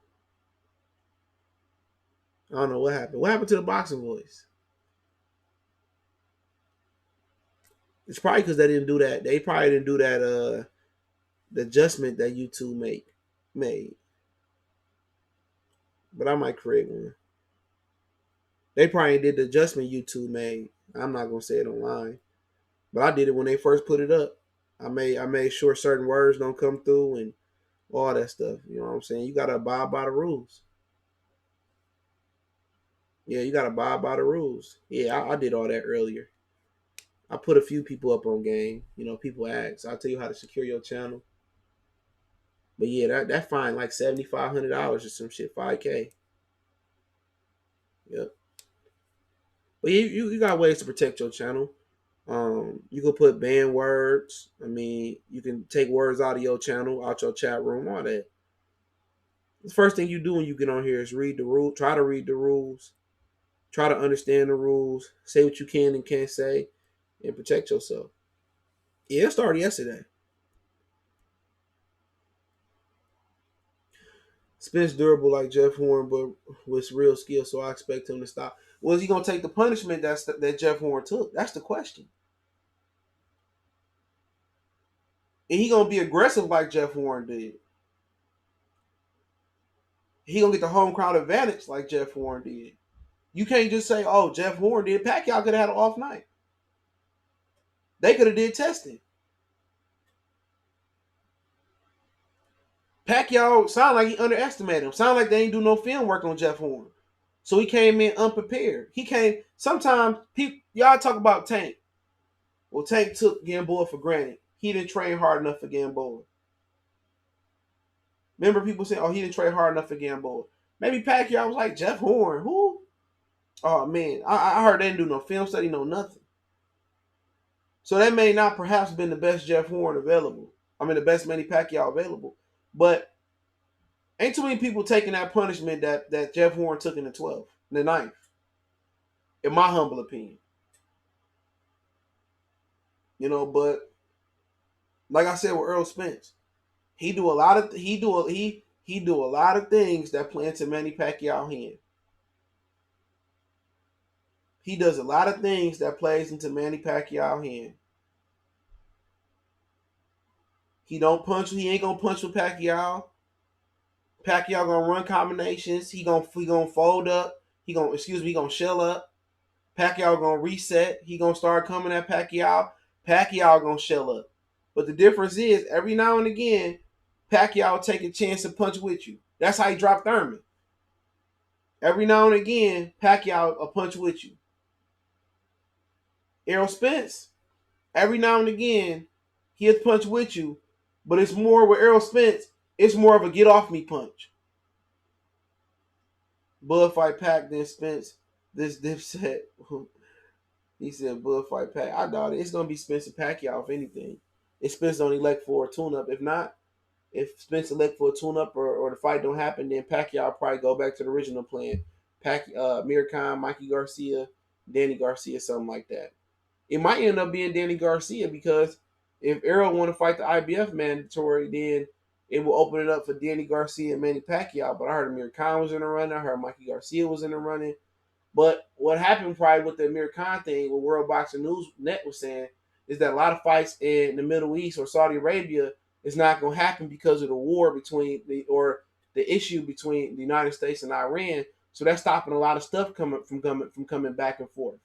I don't know what happened. What happened to the boxing voice?" It's probably because they didn't do that. They probably didn't do that. The adjustment that YouTube made. But I might create one. They probably did the adjustment YouTube made. I'm not gonna say it online, but I did it when they first put it up. I made sure certain words don't come through and all that stuff. You know what I'm saying? You gotta abide by the rules. Yeah, you gotta abide by the rules. Yeah, I did all that earlier. I put a few people up on game. People ask. I'll tell you how to secure your channel. But yeah, that fine like $7,500 or some shit, 5K. Yep. But you got ways to protect your channel. You can put banned words. I mean, you can take words out of your channel, out your chat room, all that. The first thing you do when you get on here is read the rule. Try to read the rules. Try to understand the rules. Say what you can and can't say, and protect yourself. Yeah, it started yesterday. Spence durable like Jeff Horn, but with real skill, so I expect him to stop. Was he gonna take the punishment that Jeff Horn took? That's the question. And he gonna be aggressive like Jeff Horn did. He gonna get the home crowd advantage like Jeff Horn did. You can't just say, "Oh, Jeff Horn did." Pacquiao could have had an off night. They could have did testing. Pacquiao sound like he underestimated him. Sound like they ain't do no film work on Jeff Horn. So he came in unprepared. He came. Sometimes people y'all talk about Tank. Well, Tank took Gamboa for granted. he didn't train hard enough for Gamboa. Remember people saying, oh, he didn't train hard enough for Gamboa. Maybe Pacquiao was like, Jeff Horn, who? Oh, man, I heard they didn't do no film study, no nothing. So that may not perhaps been the best Jeff Horn available. I mean, the best Manny Pacquiao available. But ain't too many people taking that punishment that Jeff Horn took in the 12th, in the 9th, in my humble opinion. You know, but like I said with Errol Spence, he do a lot of things that play into Manny Pacquiao hand. He does a lot of things that plays into Manny Pacquiao hand. He don't punch. He ain't gonna punch with Pacquiao. Pacquiao gonna run combinations. He gonna fold up. He gonna shell up. Pacquiao gonna reset. He gonna start coming at Pacquiao. Pacquiao gonna shell up. But the difference is every now and again, Pacquiao will take a chance to punch with you. That's how he dropped Thurman. Every now and again, Pacquiao will punch with you. Errol Spence, every now and again, he'll punch with you, but it's more with Errol Spence, it's more of a get off me punch. Bud fight Pac, then Spence, this dipset. He said Bud fight Pac. I doubt it. It's gonna be Spence and Pacquiao if anything. If Spence don't elect for a tune-up. If not, if Spence elect for a tune-up or the fight don't happen, then Pacquiao probably go back to the original plan. Amir Khan, Mikey Garcia, Danny Garcia, something like that. It might end up being Danny Garcia because if Errol want to fight the IBF mandatory, then it will open it up for Danny Garcia and Manny Pacquiao. But I heard Amir Khan was in the running. I heard Mikey Garcia was in the running. But what happened probably with the Amir Khan thing, what World Boxing News Net was saying, is that a lot of fights in the Middle East or Saudi Arabia is not going to happen because of the war between the issue between the United States and Iran. So that's stopping a lot of stuff from coming back and forth,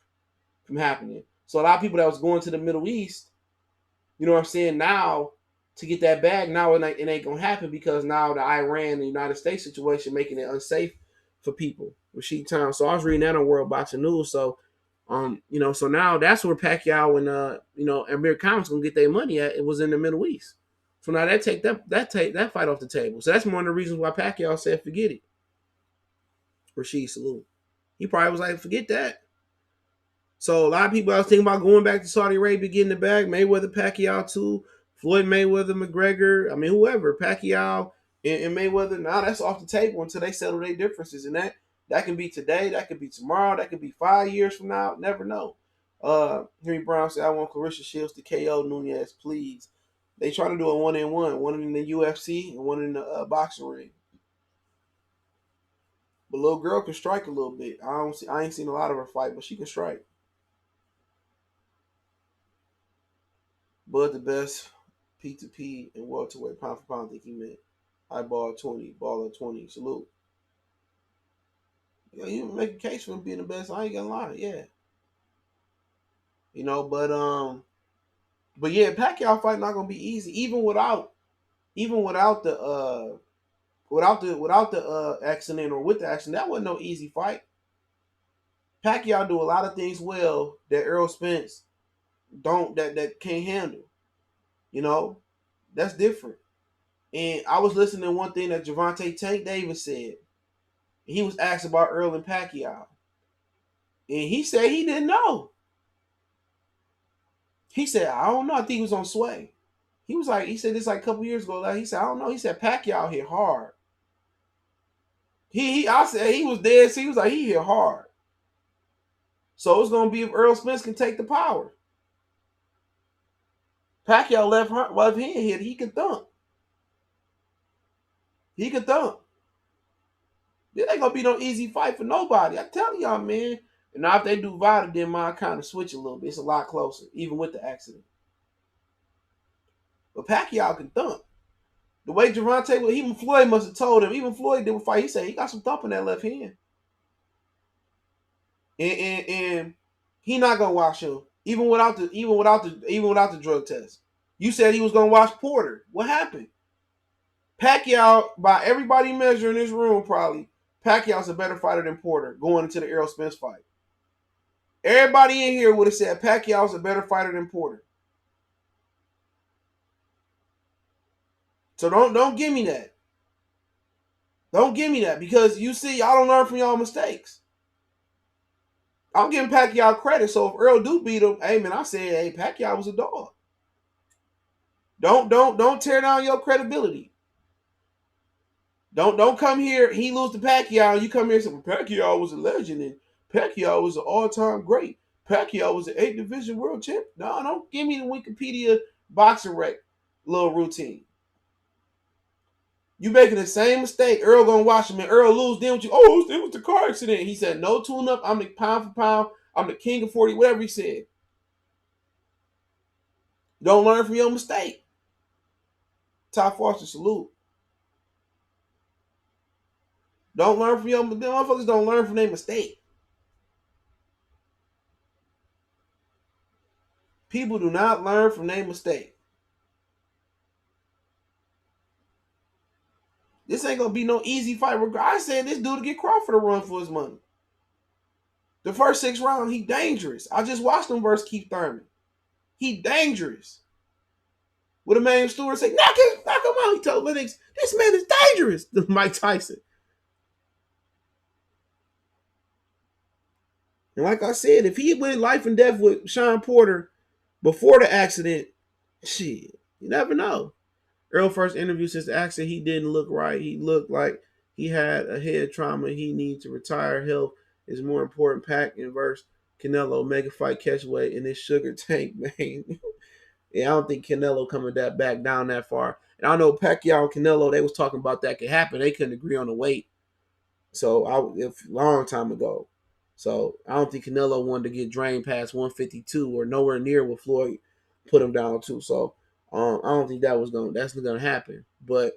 from happening. So a lot of people that was going to the Middle East, you know what I'm saying, now to get that bag, now it ain't going to happen because now the Iran and the United States situation making it unsafe for people. Rashid Town. So I was reading that on World Boxing News. So, so now that's where Pacquiao and Amir Khan was gonna get their money at. It was in the Middle East. So now that take that fight off the table. So that's one of the reasons why Pacquiao said forget it. Rashid salute. He probably was like, forget that. So a lot of people I was thinking about going back to Saudi Arabia, getting the bag. Mayweather, Pacquiao too. Floyd Mayweather, McGregor. I mean, whoever. Pacquiao and Mayweather. Now that's off the table until they settle their differences. And that can be today. That could be tomorrow. That could be 5 years from now. Never know. Henry Brown said, I want Claressa Shields to KO Nunez, please. They trying to do a 1-on-1. One in the UFC and one in the boxing ring. But little girl can strike a little bit. I ain't seen a lot of her fight, but she can strike. Bud the best P2P and welterweight pound for pound. I think he meant eyeball 20, baller 20. Salute. Yeah, you make a case for him being the best. I ain't gonna lie. Yeah. But yeah, Pacquiao fight not gonna be easy, even without the accident or with the accident. That wasn't no easy fight. Pacquiao do a lot of things well that Errol Spence don't that can't handle. You know, that's different. And I was listening to one thing that Gervonta Tank Davis said. He was asked about Earl and Pacquiao. And he said he didn't know. He said, I don't know. I think he was on Sway. He said this like a couple years ago. Like, he said, I don't know. He said Pacquiao hit hard. I said he was dead. So he was like, he hit hard. So it's gonna be if Earl Spence can take the power. Pacquiao left hand hit, he can thump. He can thump. It ain't gonna be no easy fight for nobody. I'm telling y'all, man. And now if they do Vada, then mine kind of switch a little bit. It's a lot closer, even with the accident. But Pacquiao can thump. The way Gervonta, even Floyd must have told him. Even Floyd did a fight. He said he got some thump in that left hand, and he not gonna watch him even without the drug test. You said he was gonna watch Porter. What happened? Pacquiao, by everybody measure in this room, probably Pacquiao's a better fighter than Porter going into the Errol Spence fight. Everybody in here would have said Pacquiao's a better fighter than Porter. So don't give me that. Don't give me that because you see, y'all don't learn from y'all mistakes. I'm giving Pacquiao credit. So if Earl do beat him, hey man, I said, hey, Pacquiao was a dog. Don't tear down your credibility. Don't come here. He lose to Pacquiao, and you come here and say, well, Pacquiao was a legend and Pacquiao was an all-time great. Pacquiao was an 8 division world champ. No, don't give me the Wikipedia boxing rec little routine. You making the same mistake. Earl gonna watch him and Earl lose. Then with you, oh, it was the car accident. He said, no tune up. I'm the pound for pound. I'm the king of 40, whatever he said. Don't learn from your mistake. Top Foster, salute. Don't learn from your motherfuckers. Don't learn from their mistake. People do not learn from their mistake. This ain't gonna be no easy fight. I said this dude to get Crawford a run for his money. The first 6 rounds, he dangerous. I just watched him versus Keith Thurman. He dangerous. What a man Stewart say, knock him out. He told Lennox, this man is dangerous. Mike Tyson. And like I said, if he went life and death with Shawn Porter before the accident, shit, you never know. Earl first interview since the accident, he didn't look right. He looked like he had a head trauma. He needs to retire. Health is more important. Pac inverse Canelo mega fight catch weight in this sugar tank, man. Yeah, I don't think Canelo coming that back down that far. And I know Pacquiao and Canelo, they was talking about that could happen. They couldn't agree on the weight. So long time ago. So I don't think Canelo wanted to get drained past 152 or nowhere near what Floyd put him down to. So I don't think that's not gonna happen. But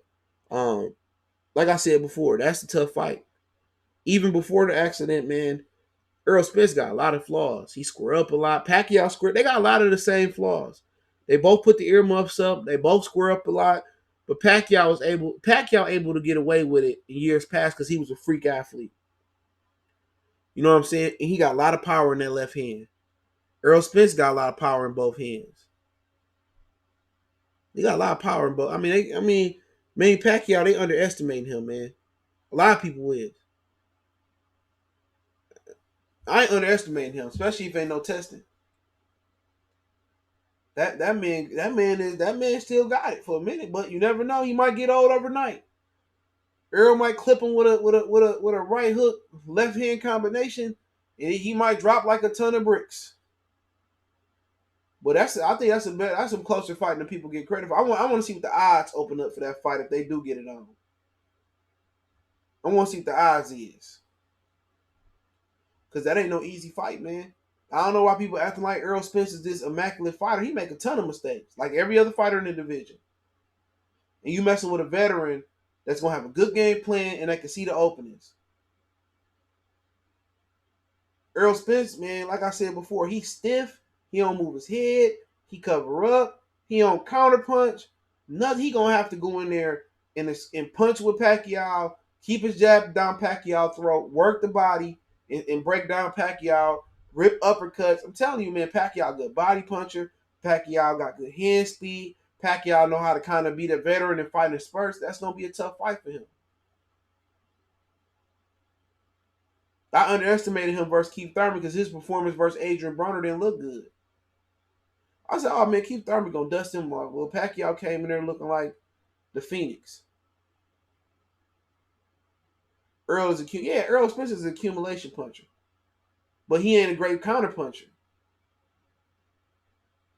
like I said before, that's a tough fight. Even before the accident, man, Errol Spence got a lot of flaws. He square up a lot. Pacquiao square. They got a lot of the same flaws. They both put the earmuffs up. They both square up a lot. But Pacquiao able to get away with it in years past because he was a freak athlete. You know what I'm saying? And he got a lot of power in that left hand. Errol Spence got a lot of power in both hands. He got a lot of power in both. Manny Pacquiao, they underestimate him, man. A lot of people is. I ain't underestimating him, especially if ain't no testing. That man still got it for a minute, but you never know. He might get old overnight. Earl might clip him with a right hook, left hand combination, and he might drop like a ton of bricks. But I think that's some closer fight than people get credit for. I want to see what the odds open up for that fight if they do get it on. I want to see what the odds is, because that ain't no easy fight, man. I don't know why people acting like Errol Spence is this immaculate fighter. He make a ton of mistakes, like every other fighter in the division. And you messing with a veteran that's gonna have a good game plan and that can see the openings. Errol Spence, man, like I said before, he's stiff. He don't move his head. He cover up. He don't counter punch. Nothing. He gonna have to go in there and punch with Pacquiao. Keep his jab down Pacquiao's throat. Work the body and break down Pacquiao. Rip uppercuts. I'm telling you, man, Pacquiao good body puncher. Pacquiao got good hand speed. Pacquiao know how to kind of beat a veteran and fight in spurts. That's gonna be a tough fight for him. I underestimated him versus Keith Thurman because his performance versus Adrian Broner didn't look good. I said, oh man, Keith Thurman gonna dust him off. Well, Pacquiao came in there looking like the Phoenix. Errol Spence is an accumulation puncher. But he ain't a great counter puncher.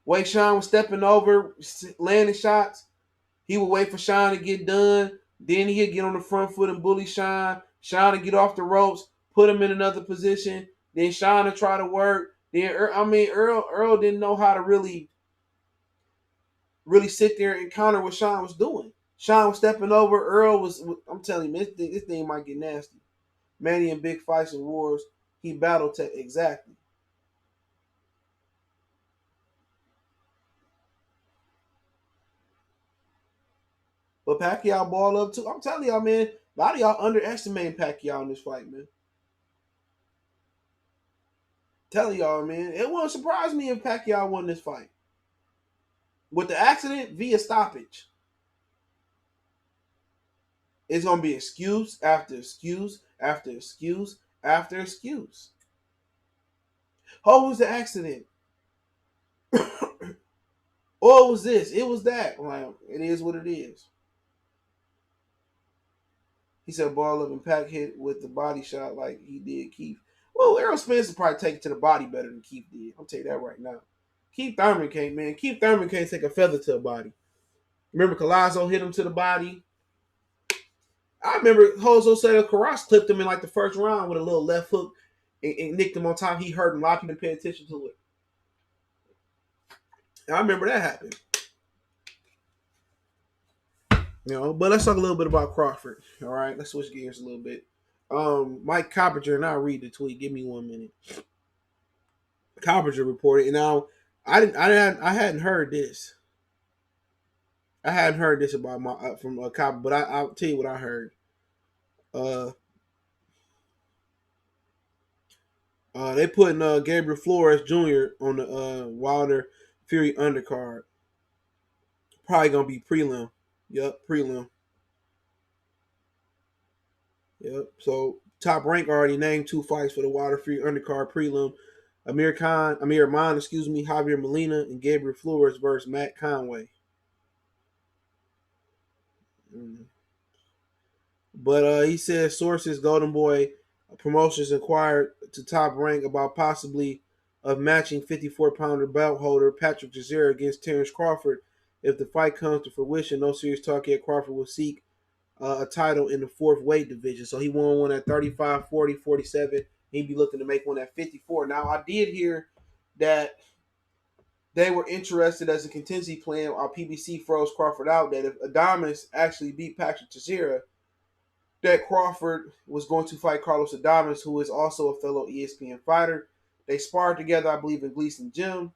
Way Shawn was stepping over, landing shots, he would wait for Shawn to get done. Then he'd get on the front foot and bully Shawn. Shawn would get off the ropes, put him in another position. Then Shawn would try to work. Then Earl didn't know how to really sit there and counter what Shawn was doing. Shawn was stepping over. Earl was, I'm telling you, this thing might get nasty. Manny in big fights and wars, he battled exactly. But Pacquiao ball up too. I'm telling y'all, man, a lot of y'all underestimating Pacquiao in this fight, man. Telling y'all, man, it wouldn't surprise me if Pacquiao won this fight. With the accident via stoppage. It's gonna be excuse after excuse after excuse after excuse. Oh, it was the accident. Oh, it was this. It was that. I'm like, it is what it is. He said ball up and Pac hit with the body shot like he did Keith. Well, Errol Spence would probably take it to the body better than Keith did. I'll tell you that right now. Keith Thurman can't, man. Keith Thurman can't take a feather to a body. Remember Collazo hit him to the body? I remember Jose Carras clipped him in like the first round with a little left hook and nicked him on top. He hurt him. A lot of people didn't pay attention to it. And I remember that happened. But let's talk a little bit about Crawford. All right, let's switch gears a little bit. Mike Coppinger, and I'll read the tweet. Give me 1 minute. Coppinger reported, and now I hadn't heard this. I hadn't heard this about my from a cop, but I'll tell you what I heard. Uh, they putting Gabriel Flores Jr. on the Wilder Fury undercard. Probably gonna be prelim. Yep, prelim. Yep. So Top Rank already named 2 fights for the Wilder Fury undercard prelim. Amir Khan, Javier Molina, and Gabriel Flores versus Matt Conway. But he says sources Golden Boy Promotions inquired to Top Rank about possibly of matching 54-pounder belt holder Patrick Teixeira against Terence Crawford. If the fight comes to fruition, no serious talk yet. Crawford will seek a title in the 4th weight division. So he won one at 35, 40, 47. He'd be looking to make one at 54. Now, I did hear that they were interested as a contingency plan while PBC froze Crawford out, that if Adames actually beat Patrick Teixeira, that Crawford was going to fight Carlos Adames, who is also a fellow ESPN fighter. They sparred together, I believe, in Gleason Gym.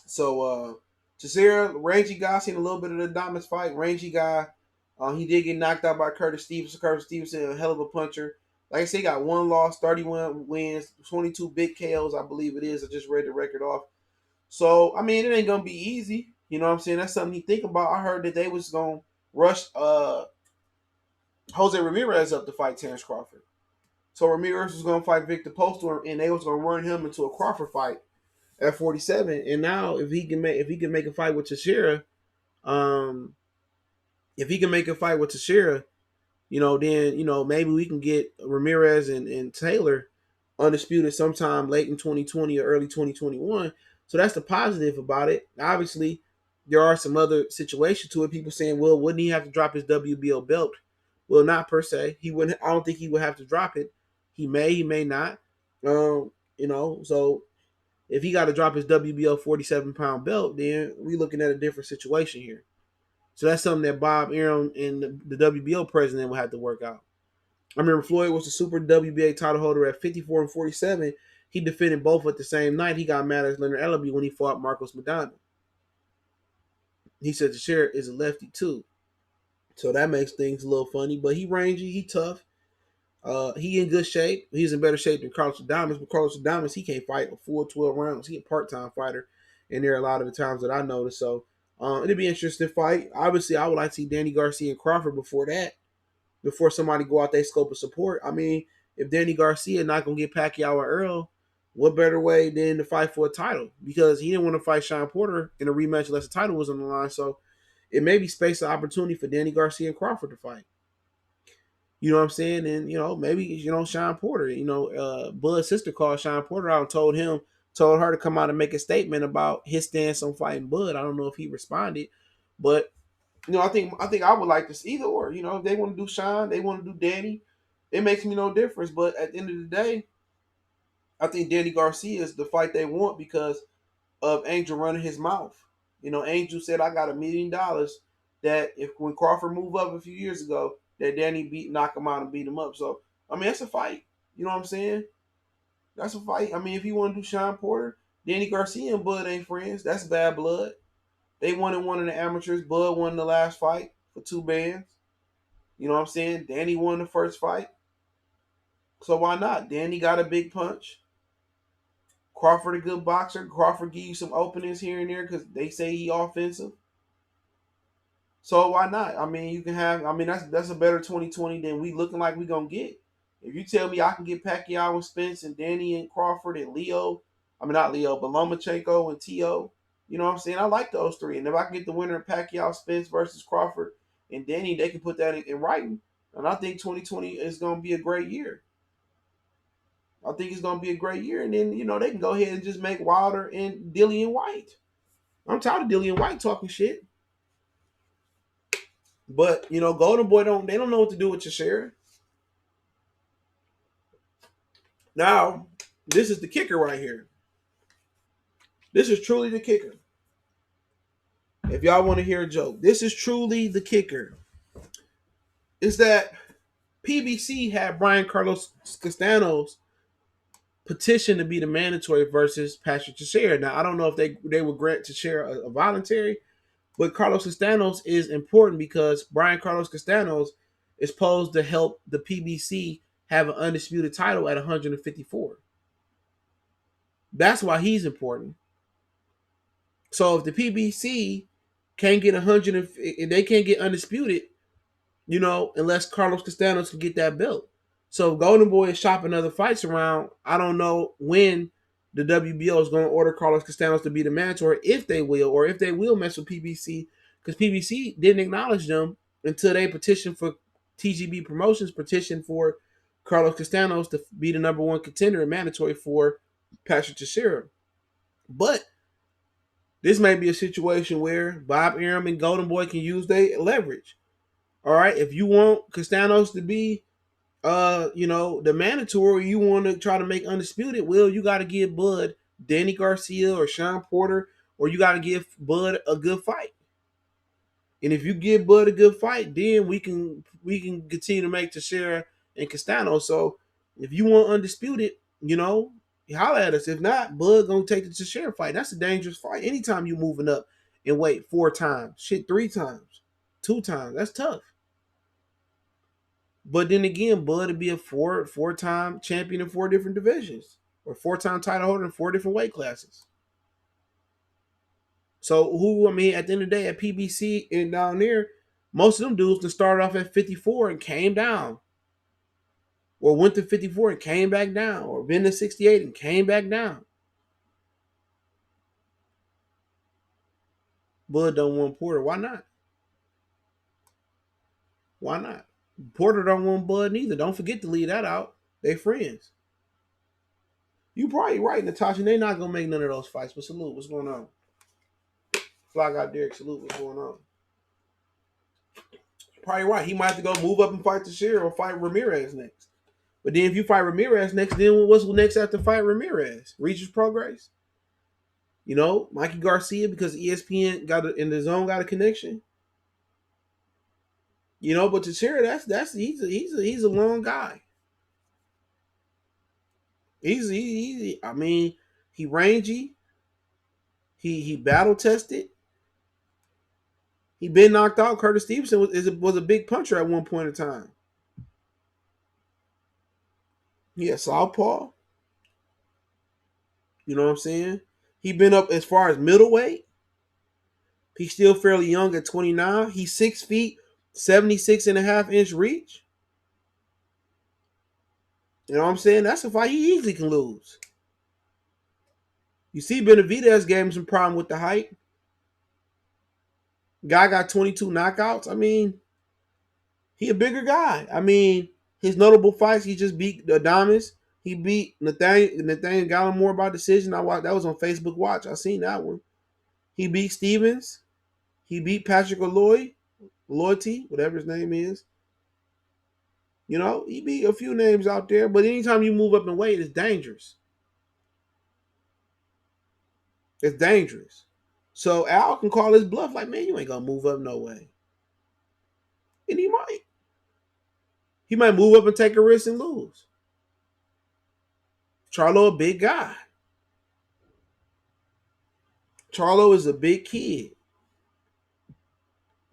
So Teixeira, rangy guy, seen a little bit of the Adames fight. Rangy guy. He did get knocked out by Curtis Stevenson. Curtis Stevenson, a hell of a puncher. Like I said, he got 1 loss, 31 wins, 22 big KOs, I believe it is. I just read the record off. So, I mean, it ain't going to be easy. You know what I'm saying? That's something you think about. I heard that they was going to rush Jose Ramirez up to fight Terence Crawford. So Ramirez was going to fight Victor Postol, and they was going to run him into a Crawford fight at 47. And now, if he can make a fight with Teixeira, then maybe we can get Ramirez and Taylor undisputed sometime late in 2020 or early 2021. So that's the positive about it. Obviously, there are some other situations to it. People saying, well, wouldn't he have to drop his WBO belt? Well, not per se. He wouldn't. I don't think he would have to drop it. He may not. So if he got to drop his WBO 47-pound belt, then we're looking at a different situation here. So that's something that Bob Arum and the WBO president will have to work out. I remember Floyd was the super WBA title holder at 54 and 47. He defended both at the same night. He got mad at Leonard Ellaby when he fought Marcos Maidana. He said Teixeira is a lefty too. So that makes things a little funny. But he rangy, he tough. He in good shape. He's in better shape than Carlos Adames. But Carlos Adames, he can't fight a full 12 rounds. He a part-time fighter. And there are a lot of the times that I noticed. So it'd be an interesting fight. Obviously, I would like to see Danny Garcia and Crawford before that. Before somebody go out their scope of support. I mean, if Danny Garcia not going to get Pacquiao or Errol, what better way than to fight for a title? Because he didn't want to fight Shawn Porter in a rematch unless the title was on the line. So it may be space and opportunity for Danny Garcia and Crawford to fight. You know what I'm saying? And, maybe, Shawn Porter, Bud's sister called Shawn Porter out and told her to come out and make a statement about his stance on fighting Bud. I don't know if he responded, but I think I would like this either or. If they want to do Shawn, they want to do Danny, it makes me no difference. But at the end of the day, I think Danny Garcia is the fight they want because of Angel running his mouth. Angel said, I got $1 million that if when Crawford moved up a few years ago, that Danny knock him out and beat him up. So, I mean, that's a fight. You know what I'm saying? That's a fight. I mean, if you want to do Shawn Porter, Danny Garcia and Bud ain't friends. That's bad blood. They wanted one of the amateurs. Bud won the last fight for 2 bands. You know what I'm saying? Danny won the first fight. So why not? Danny got a big punch. Crawford a good boxer. Crawford give you some openings here and there because they say he offensive. So why not? I mean, you can have. I mean, that's a better 2020 than we looking like we gonna get. If you tell me I can get Pacquiao and Spence and Danny and Crawford and Leo, I mean not Leo, but Lomachenko and T.O., you know what I'm saying? I like those three. And if I can get the winner of Pacquiao, Spence versus Crawford and Danny, they can put that in writing. And I think 2020 is gonna be a great year. I think it's gonna be a great year. And then, they can go ahead and just make Wilder and Dillian White. I'm tired of Dillian White talking shit. But Golden Boy don't know what to do with Teixeira. Now, this is the kicker right here. This is truly the kicker. If y'all want to hear a joke, this is truly the kicker. Is that PBC had Brian Carlos Castanos petition to be the mandatory versus Patrick Teixeira. Now, I don't know if they would grant Teixeira a voluntary, but Carlos Castanos is important because Brian Carlos Castanos is supposed to help the PBC have an undisputed title at 154. That's why he's important. So if the PBC can't get 100, if they can't get undisputed, unless Carlos Castanos can get that belt. So if Golden Boy is shopping other fights around, I don't know when the WBO is going to order Carlos Castanos to be the mandatory, if they will, or if they will mess with PBC, because PBC didn't acknowledge them until they petitioned for TGB Promotions, petitioned for Carlos Castanos to be the number one contender and mandatory for Patrick Teixeira. But this may be a situation where Bob Arum and Golden Boy can use their leverage. All right, if you want Castanos to be, the mandatory, you want to try to make undisputed, well, you got to give Bud Danny Garcia or Shawn Porter, or you got to give Bud a good fight. And if you give Bud a good fight, then we can continue to make Teixeira and Castanos. So if you want undisputed, holler at us. If not, Bud gonna take the Teixeira fight. That's a dangerous fight. Anytime you moving up and weight 4 times, shit 3 times, 2 times, that's tough. But then again, Bud would be a four-time champion in 4 different divisions, or 4-time title holder in 4 different weight classes. So at the end of the day, at PBC and down there, most of them dudes that started off at 54 and came down, or went to 54 and came back down, or been to 68 and came back down. Bud don't want Porter. Why not? Why not? Porter don't want Bud neither. Don't forget to leave that out. They friends. You probably right, Natasha. They not gonna make none of those fights. But salute. What's going on? Fly out Derek. Salute. What's going on? Probably right. He might have to go move up and fight Teixeira or fight Ramirez next. But then if you fight Ramirez next, then what's next after fight Ramirez? Reaches progress. Mikey Garcia, because ESPN in the zone got a connection. But Teixeira, he's a long guy. I mean, he rangy. He battle tested. He been knocked out. Curtis Stevenson was a big puncher at one point in time. Yeah, southpaw. You know what I'm saying? He been up as far as middleweight. He's still fairly young at 29. He's 6 feet, 76.5-inch reach. You know what I'm saying? That's a fight he easily can lose. You see, Benavidez gave him some problem with the height. Guy got 22 knockouts. I mean, he a bigger guy. I mean, his notable fights, he just beat Adames. He beat Nathaniel Gallimore by decision. I watched that was on Facebook Watch. I seen that one. He beat Stevens. He beat Patrick Loyalty, whatever his name is. He beat a few names out there, but anytime you move up in weight, it's dangerous. It's dangerous. So Al can call his bluff like, man, you ain't gonna move up no way. And he might. He might move up and take a risk and lose. Charlo a big guy. Charlo is a big kid.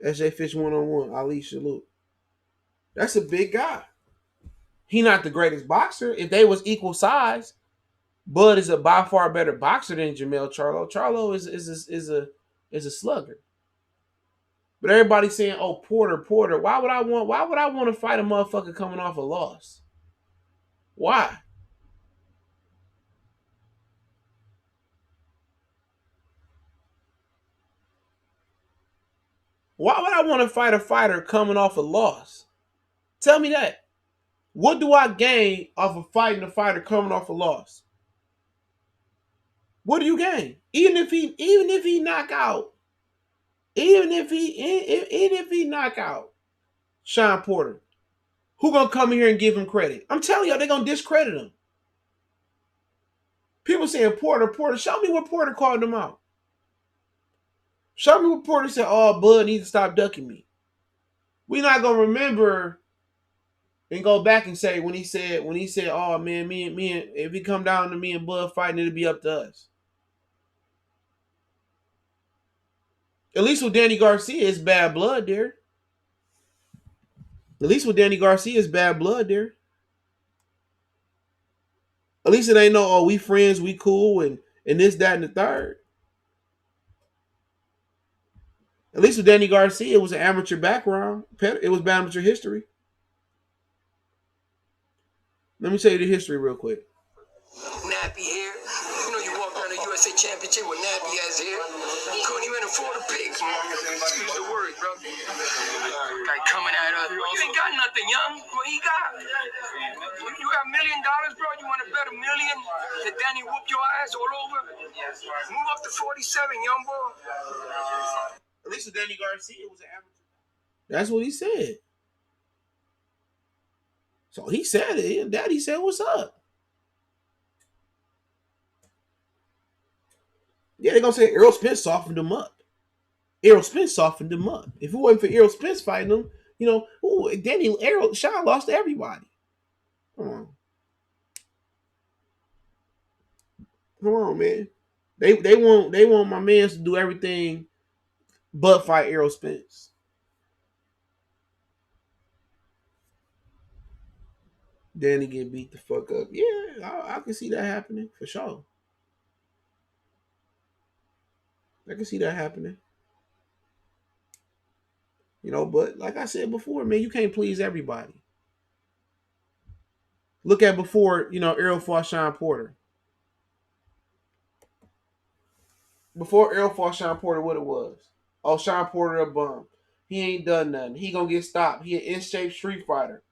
SJ Fish 1-on-1. Ali salute. That's a big guy. He not the greatest boxer. If they was equal size, Bud is a by far better boxer than Jermell Charlo. Charlo is a slugger. But everybody's saying, "Oh, Porter. Why would I want? Why would I want to fight a motherfucker coming off a loss? Why? Why would I want to fight a fighter coming off a loss? Tell me that. What do I gain off of fighting a fighter coming off a loss? What do you gain? Even if he knock out, even if he knock out Shawn Porter, who gonna come in here and give him credit? I'm telling y'all, they're gonna discredit him. People saying Porter. Show me what Porter called him out. Show me what Porter said. Oh, Bud needs to stop ducking me. We're not gonna remember and go back and say when he said, oh man, me and if he come down to me and Bud fighting, it'll be up to us. At least with Danny Garcia, it's bad blood there. At least with Danny Garcia, it's bad blood there. At least it ain't no, oh, we friends, we cool, and this, that, and the third. At least with Danny Garcia, it was an amateur background. It was amateur history. Let me tell you the history real quick. Nappy hair. You know you walk around the USA Championship with nappy ass hair. You couldn't even afford a pig. Excuse the word, bro. Guy coming at us. Bro, you ain't got nothing, young. What he got? You got $1 million, bro. You want to bet $1 million that Danny whoop your ass all over? Move up to 47, young boy. At least with Danny Garcia, it was an amateur. That's what he said. So he said it. And Daddy said, "What's up?" Yeah, they're gonna say Errol Spence softened him up. Errol Spence softened him up. If it wasn't for Errol Spence fighting him, Shawn lost to everybody. Come on, man. They want my man to do everything but fight Errol Spence. Danny get beat the fuck up. Yeah, I can see that happening for sure. I can see that happening. But like I said before, man, you can't please everybody. Look at before, Errol fought Shawn Porter. Before Errol fought Shawn Porter, what it was? Oh, Shawn Porter a bum. He ain't done nothing. He gonna get stopped. He an in shape street fighter.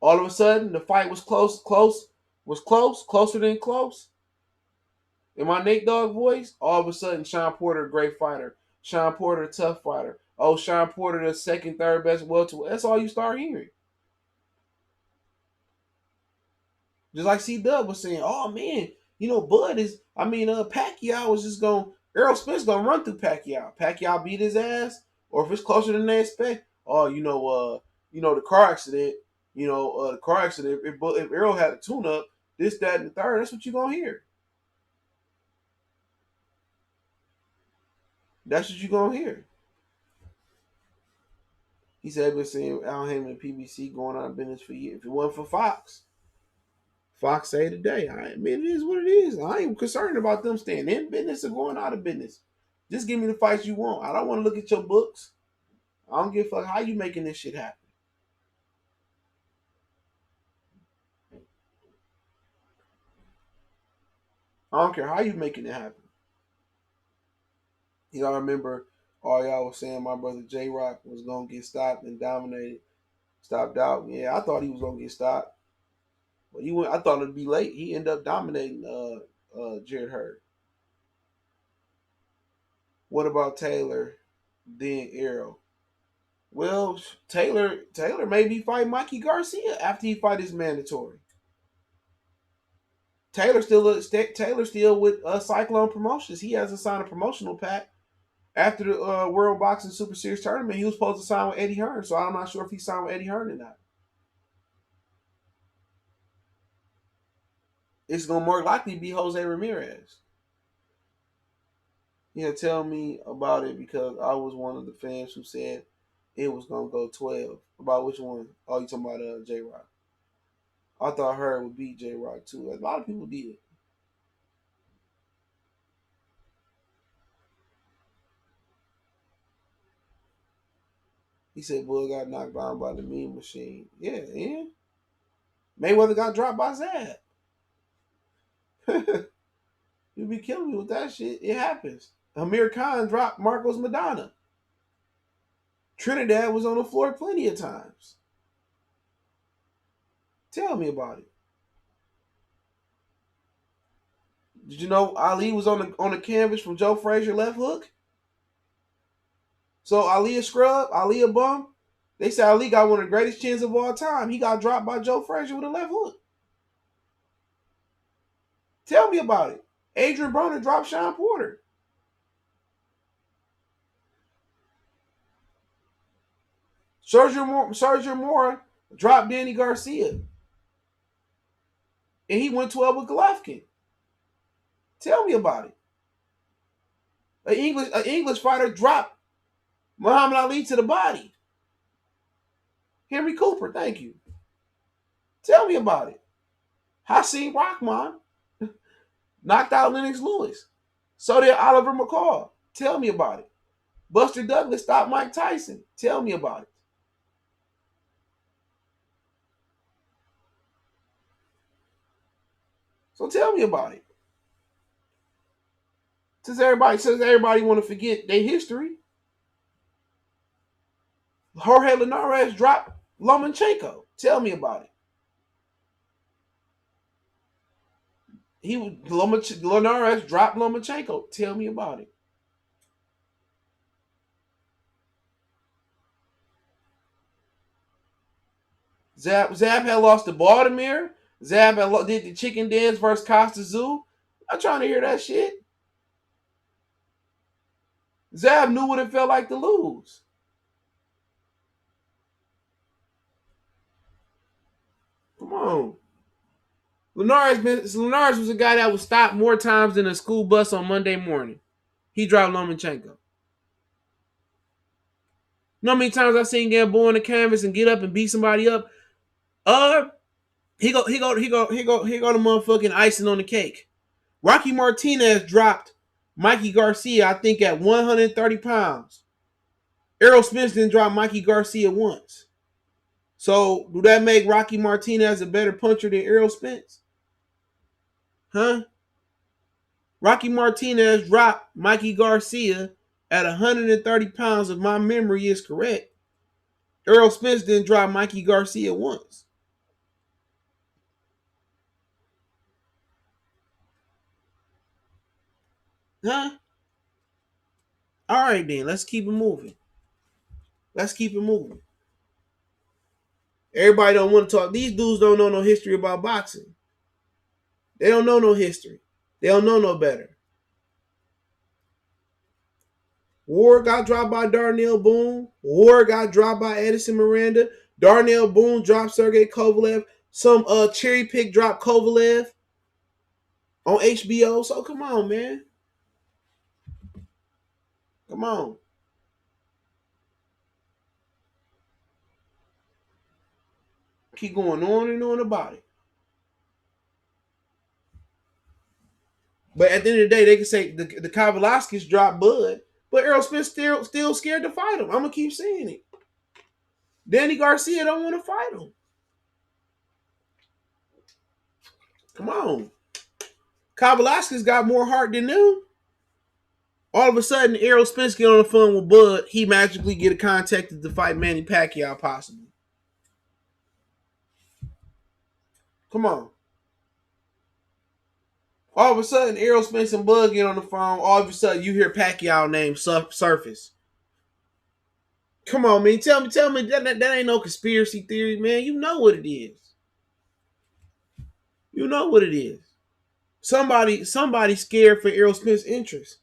All of a sudden, the fight was closer than close. In my Nate Dogg voice, all of a sudden, Shawn Porter, a great fighter. Shawn Porter, a tough fighter. Oh, Shawn Porter, the second, third best welterweight. That's all you start hearing. Just like C Dub was saying, oh man, Pacquiao was just going, Errol Spence gonna run through Pacquiao. Pacquiao beat his ass, or if it's closer than they expect, the car accident, if Errol had a tune up, this, that, and the third, that's what you're gonna hear. That's what you're gonna hear. He said, I've been seeing Al Heyman and PBC going out of business for years. If it wasn't for Fox say today. I mean, it is what it is. I ain't concerned about them staying in business or going out of business. Just give me the fights you want. I don't want to look at your books. I don't give a fuck how you making this shit happen. I don't care how you making it happen. Y'all remember all y'all was saying my brother J Rock was gonna get stopped and dominated, stopped out. Yeah, I thought he was gonna get stopped, but I thought it'd be late. He ended up dominating Jared Hurd. What about Taylor? Then Errol. Well, Taylor may be fighting Mikey Garcia after he fight his mandatory. Taylor still with Cyclone Promotions. He hasn't signed a promotional pack after the World Boxing Super Series tournament. He was supposed to sign with Eddie Hearn, so I'm not sure if he signed with Eddie Hearn or not. It's gonna more likely be Jose Ramirez. Yeah, tell me about it because I was one of the fans who said it was gonna go 12. About which one? Oh, you talking about J Rock? I thought Hearn would beat J Rock too. A lot of people did. He said Bud got knocked down by the meme machine. Yeah, yeah. Mayweather got dropped by Zab. You be killing me with that shit. It happens. Amir Khan dropped Marcos Madonna. Trinidad was on the floor plenty of times. Tell me about it. Did you know Ali was on the canvas from Joe Frazier left hook? So Ali a scrub, Ali a bum. They say Ali got one of the greatest chins of all time. He got dropped by Joe Frazier with a left hook. Tell me about it. Adrian Broner dropped Shawn Porter. Sergio Mora dropped Danny Garcia. And he went 12 with Golovkin. Tell me about it. An English fighter dropped Muhammad Ali to the body. Henry Cooper, thank you. Tell me about it. Hasim Rahman knocked out Lennox Lewis. So did Oliver McCall. Tell me about it. Buster Douglas stopped Mike Tyson. Tell me about it. So tell me about it. Since everybody want to forget their history, Jorge Linares dropped Lomachenko. Tell me about it. Linares dropped Lomachenko. Tell me about it. Zab had lost to Baltimore. Zab did the chicken dance versus Costa Zoo. I'm trying to hear that shit. Zab knew what it felt like to lose. Come on. Linares was a guy that was stopped more times than a school bus on Monday morning. He dropped Lomachenko. You know how many times I've seen Gamboa on the canvas and get up and beat somebody up? He go the motherfucking icing on the cake. Rocky Martinez dropped Mikey Garcia, I think, at 130 pounds. Errol Spence didn't drop Mikey Garcia once. So, do that make Rocky Martinez a better puncher than Errol Spence? Huh? Rocky Martinez dropped Mikey Garcia at 130 pounds, if my memory is correct. Errol Spence didn't drop Mikey Garcia once. Huh? All right, then. Let's keep it moving. Everybody don't want to talk. These dudes don't know no history about boxing. They don't know no history. They don't know no better. Ward got dropped by Darnell Boone. Ward got dropped by Edison Miranda. Darnell Boone dropped Sergey Kovalev. Some cherry pick dropped Kovalev on HBO. So come on, man. Come on. Keep going on and on about it. But at the end of the day, they can say the Kavalaskis dropped Bud, but Errol Spence still scared to fight him. I'm gonna keep saying it. Danny Garcia don't want to fight him. Come on. Kavalaskis got more heart than them. All of a sudden, Errol Spence get on the phone with Bud. He magically get contacted to fight Manny Pacquiao, possibly. Come on. All of a sudden, Errol Spence and Bud get on the phone. All of a sudden, you hear Pacquiao name surface. Come on, man. Tell me that ain't no conspiracy theory, man. You know what it is. You know what it is. Somebody scared for Errol Spence's interest.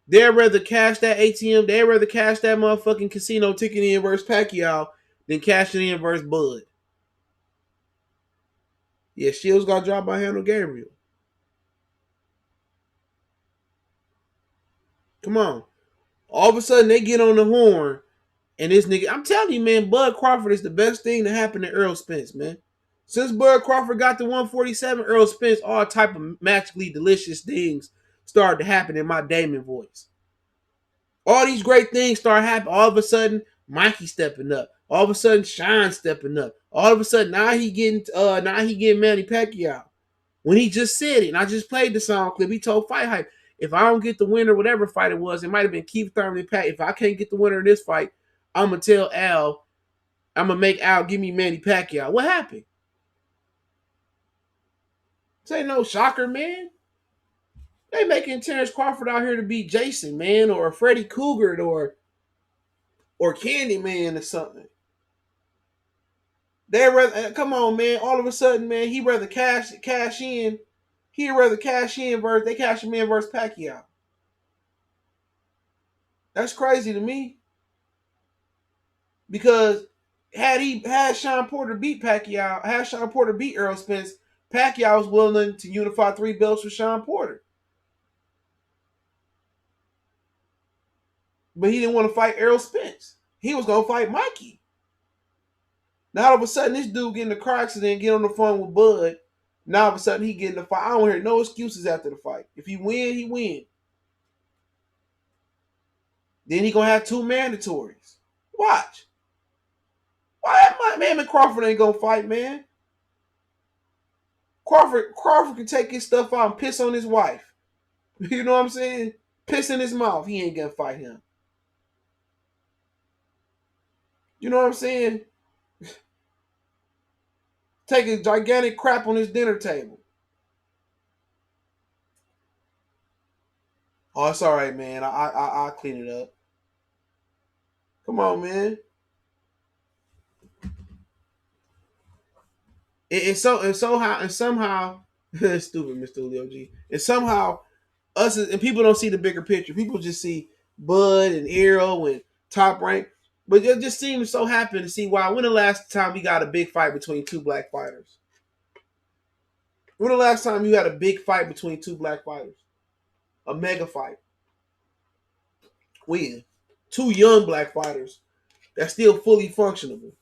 They'd rather cash that ATM. They'd rather cash that motherfucking casino ticket in versus Pacquiao than cash it in versus Bud. Yeah, Shields got dropped by Handle Gabriel. Come on. All of a sudden, they get on the horn, and this nigga, I'm telling you, man, Bud Crawford is the best thing to happen to Errol Spence, man. Since Bud Crawford got to 147, Errol Spence, all type of magically delicious things started to happen in my Damon voice. All these great things start happening. All of a sudden, Mikey stepping up. All of a sudden, Shawn stepping up. All of a sudden, now he getting Manny Pacquiao. When he just said it, and I just played the song clip, he told Fight Hype, if I don't get the winner, whatever fight it was, it might have been Keith Thurman and Pat. If I can't get the winner in this fight, I'm gonna tell Al, I'm gonna make Al give me Manny Pacquiao. What happened? This ain't no shocker, man. They making Terence Crawford out here to be Jason, man, or Freddy Cougar, or Candyman or something. They rather come on, man. All of a sudden, man, he rather cash in. He'd rather cash in versus they cash him in versus Pacquiao. That's crazy to me. Because had Shawn Porter beat Pacquiao, had Shawn Porter beat Errol Spence, Pacquiao was willing to unify 3 belts with Shawn Porter. But he didn't want to fight Errol Spence. He was gonna fight Mikey. Now all of a sudden, this dude getting in a car accident, get on the phone with Bud. Now all of a sudden, he getting the fight. I don't hear no excuses after the fight. If he win, he win. Then he gonna have 2 mandatories. Watch. Why man Crawford ain't gonna fight, man? Crawford can take his stuff out and piss on his wife. You know what I'm saying? Piss in his mouth. He ain't gonna fight him. You know what I'm saying? Take a gigantic crap on his dinner table. Oh, it's all right, man. I'll clean it up. Come on, man. Somehow stupid Mr. Leo G. And somehow us and people don't see the bigger picture. People just see Bud and Errol and Top Rank. But it just seems so happy to see why. When the last time we got a big fight between 2 black fighters? When the last time you had a big fight between 2 black fighters? A mega fight. When? 2 young black fighters that's still fully functionable.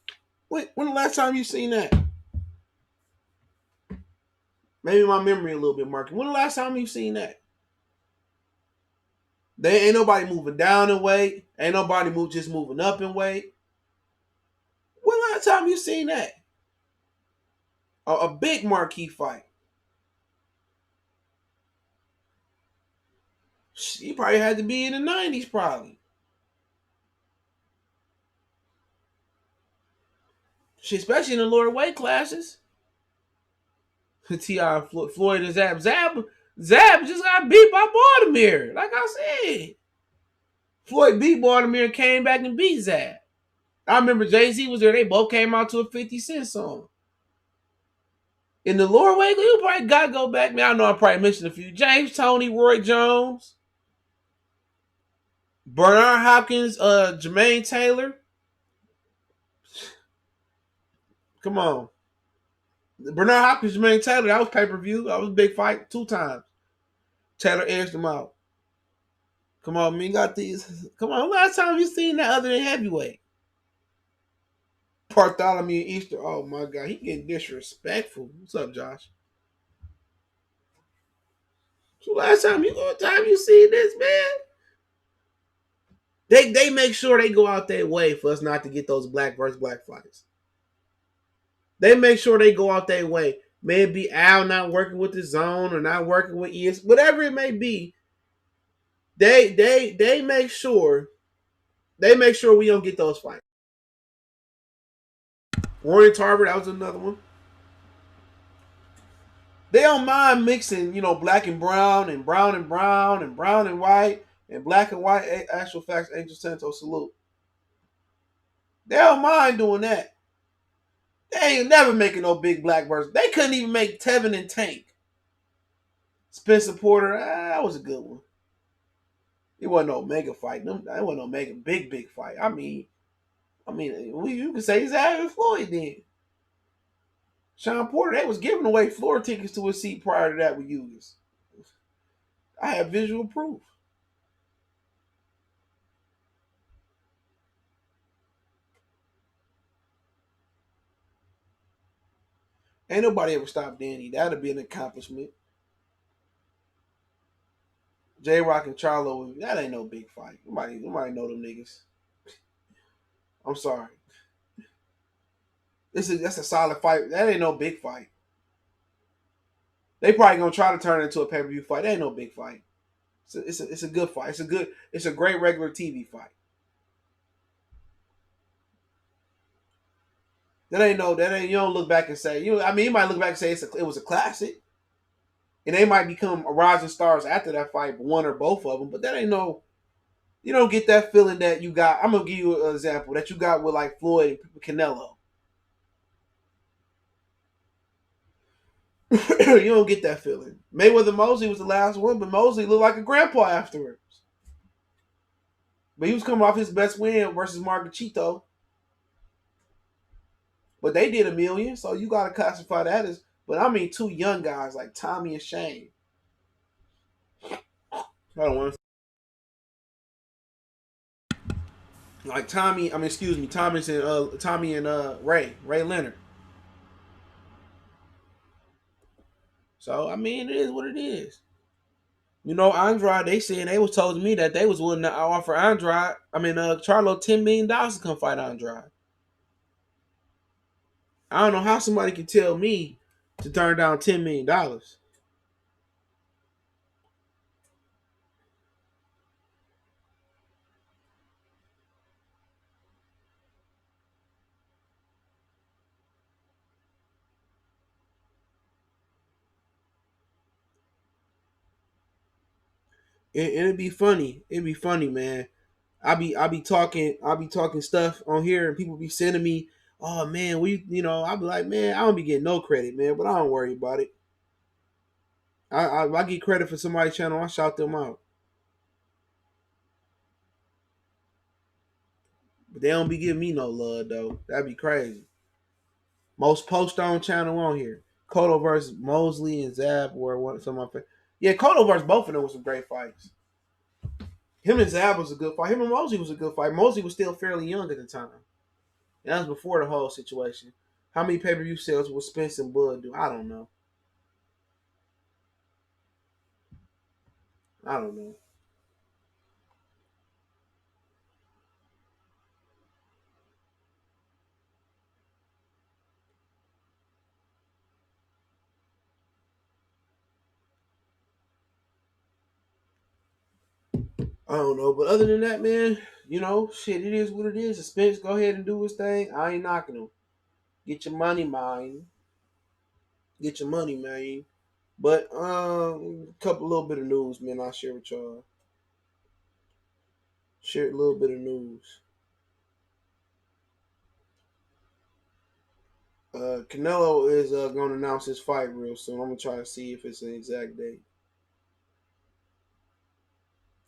When the last time you seen that? Maybe my memory a little bit murky. When the last time you seen that? There ain't nobody moving down in weight. Ain't nobody just moving up in weight. When the last time you seen that? A big marquee fight. He probably had to be in the 90s, probably. Especially in the lower weight classes. T.I. Floyd and Zab. Zab just got beat by Baltimore. Like I said. Floyd beat Baltimore and came back and beat Zab. I remember Jay-Z was there. They both came out to a 50 Cent song. In the lower weight, you probably got to go back. Man, I know I probably mentioned a few. James Toney, Roy Jones, Bernard Hopkins, Jermaine Taylor. Come on. Bernard Hopkins, Jermaine Taylor, that was pay-per-view. That was a big fight 2 times. Taylor edged him out. Come on, man. Got these. Come on. Last time you seen that other than heavyweight? Bartholomew and Easter. Oh, my God. He getting disrespectful. What's up, Josh? So last time you see this, man? They make sure they go out their way for us not to get those black versus black fights. They make sure they go out their way. Maybe Al not working with the zone or not working with ES, whatever it may be. They make sure we don't get those fights. Warren Tarver, that was another one. They don't mind mixing, black and brown and brown and brown and brown and white and black and white. Actual facts, Angel Santos, salute. They don't mind doing that. They ain't never making no big black version. They couldn't even make Tevin and Tank. Spencer Porter, that was a good one. It wasn't no mega fight. It wasn't no mega big fight. I mean, you could say he's having Floyd then. Shawn Porter, they was giving away floor tickets to a seat prior to that with Yugas. I have visual proof. Ain't nobody ever stopped Danny. That'd be an accomplishment. J-Rock and Charlo, that ain't no big fight. Nobody know them niggas. I'm sorry. That's a solid fight. That ain't no big fight. They probably gonna try to turn it into a pay per view fight. That ain't no big fight. It's a good fight. It's a great regular TV fight. You don't look back and say you might look back and say it was a classic, and they might become rising stars after that fight, one or both of them. But that ain't no you don't get that feeling that you got. I'm gonna give you an example that you got with like Floyd and Canelo. You don't get that feeling. Mayweather Mosley was the last one, but Mosley looked like a grandpa afterwards. But he was coming off his best win versus Margachito. But they did a million, so you gotta classify that as. But I mean, two young guys like Tommy and Shane. I don't want to. Like Tommy, I mean, excuse me, Tommy and Ray Leonard. So I mean, it is what it is. Andrade, they said they was told me that they was willing to offer Charlo $10 million to come fight Andrade. I don't know how somebody can tell me to turn down $10 million. It'd be funny. It'd be funny, man. I be talking stuff on here, and people be sending me, oh man, I be like, man, I don't be getting no credit, man, but I don't worry about it. I get credit for somebody's channel, I shout them out, but they don't be giving me no love though. That'd be crazy. Most post on channel on here, Cotto versus Mosley and Zab were some of my favorite. Yeah, Cotto versus both of them was some great fights. Him and Zab was a good fight. Him and Mosley was a good fight. Mosley was still fairly young at the time. And that was before the whole situation. How many pay per view sales will Spence and Bud do? I don't know. I don't know. I don't know. But other than that, man, shit, it is what it is. Spence, go ahead and do his thing. I ain't knocking him. Get your money, man. Get your money, man. But couple little bit of news, man. I'll share with y'all. Share a little bit of news. Canelo is going to announce his fight real soon. I'm gonna try to see if it's an exact date.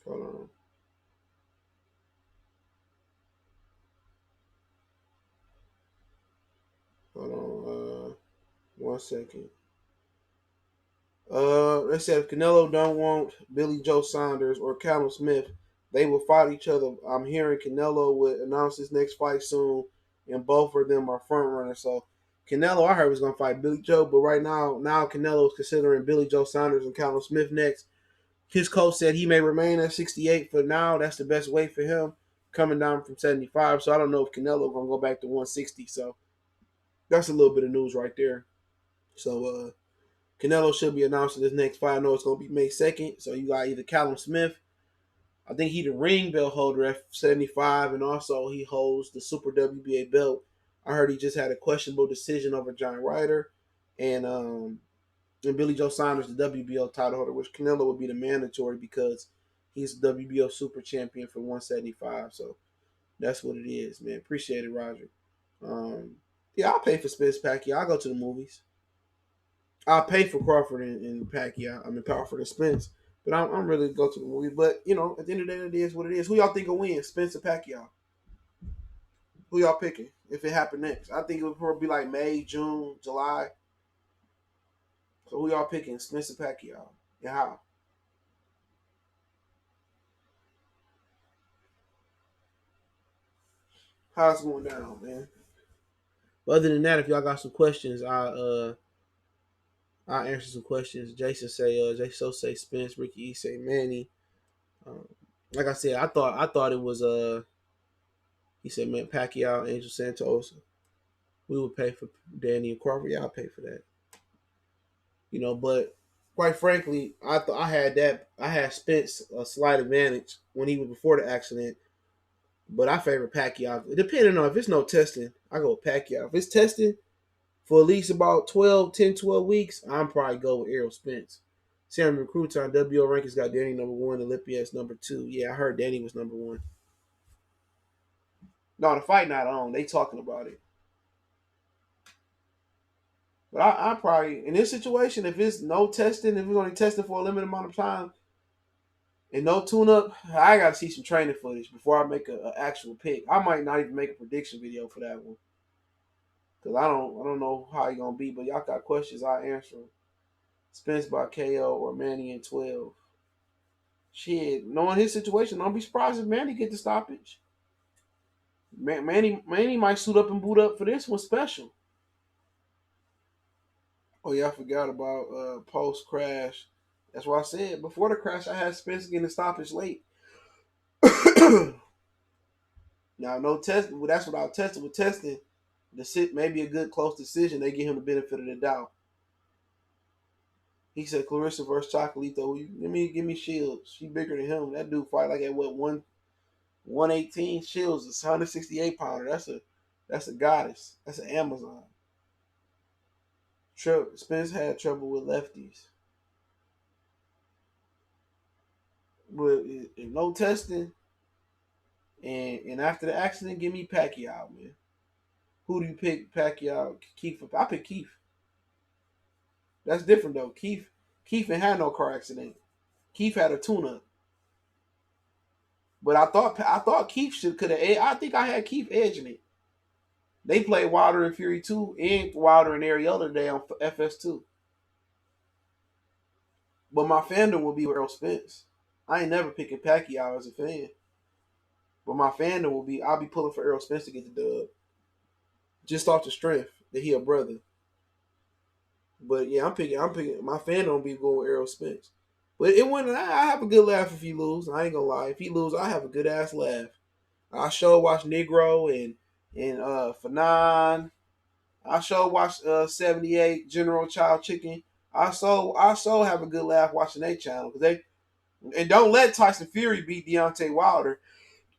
Hold on. Hold on. 1 second. They said if Canelo don't want Billy Joe Saunders or Callum Smith, they will fight each other. I'm hearing Canelo would announce his next fight soon, and both of them are front runners. So Canelo, I heard was gonna fight Billy Joe, but right now Canelo is considering Billy Joe Saunders and Callum Smith next. His coach said he may remain at 68 for now. That's the best weight for him, coming down from 75. So I don't know if Canelo gonna go back to 160. So that's a little bit of news right there. So Canelo should be announcing his next fight. I know it's going to be May 2nd. So you got either Callum Smith. I think he's the ring belt holder at 75, and also he holds the Super WBA belt. I heard he just had a questionable decision over John Ryder, and Billy Joe Saunders, the WBO title holder, which Canelo would be the mandatory because he's the WBO Super Champion for 175. So that's what it is, man. Appreciate it, Roger. Yeah, I'll pay for Spence Pacquiao. I'll go to the movies. I'll pay for Crawford and Pacquiao. I mean Crawford and Spence. But I'm really go to the movie. But at the end of the day, it is what it is. Who y'all think will win? Spence or Pacquiao? Who y'all picking if it happened next? I think it would probably be like May, June, July. So who y'all picking? Spence or Pacquiao? And how? How's it going down, man? But other than that, if y'all got some questions, I'll answer some questions. Jason say Spence, Ricky say Manny. Um, like I said, I thought it was He said, man, Pacquiao, Angel Santos, we would pay for Danny and Crawford. Yeah, I'll pay for that. But quite frankly, I thought I had Spence a slight advantage when he was before the accident. But I favor Pacquiao. Depending on if it's no testing, I go with Pacquiao. If it's testing for at least about 12 weeks, I'm probably go with Errol Spence. Sam Recruiter on WO Rankings got Danny number 1 and Lipias number 2. Yeah, I heard Danny was number 1. No, the fight not on. They talking about it. But I probably, in this situation, if it's no testing, if it's only testing for a limited amount of time and no tune-up, I got to see some training footage before I make an actual pick. I might not even make a prediction video for that one. Because I don't know how he going to be, but y'all got questions, I'll answer them. Spence by KO or Manny in 12. Shit, knowing his situation, don't be surprised if Manny get the stoppage. Manny might suit up and boot up for this one special. Oh yeah, I forgot about post crash. That's why I said before the crash, I had Spence getting the stoppage late. Now no test. Well, that's what I tested with testing. The sit maybe a good close decision. They give him the benefit of the doubt. He said Claressa versus Chocolito. Give me Shields. She bigger than him. That dude fight like at what 118. Shields is 168 pounder. That's a goddess. That's an Amazon. Spence had trouble with lefties. But no testing, and after the accident, give me Pacquiao, man. Who do you pick? Pacquiao, Keith? I pick Keith. That's different though. Keith ain't had no car accident. Keith had a tune-up. But I thought Keith could have. I think I had Keith edging it. They played Wilder and Fury 2 and Wilder and Ariola today on FS2. But my fandom will be with Errol Spence. I ain't never picking Pacquiao as a fan. But my fandom will be, I'll be pulling for Errol Spence to get the dub. Just off the strength that he a brother. But yeah, I'm picking, my fandom will be going with Errol Spence. But it wouldn't, I have a good laugh if he lose. I ain't gonna lie. If he lose, I have a good ass laugh. I sure watch Negro and Fanon. I sure watch 78 General Child Chicken. I so have a good laugh watching their channel because and don't let Tyson Fury beat Deontay Wilder.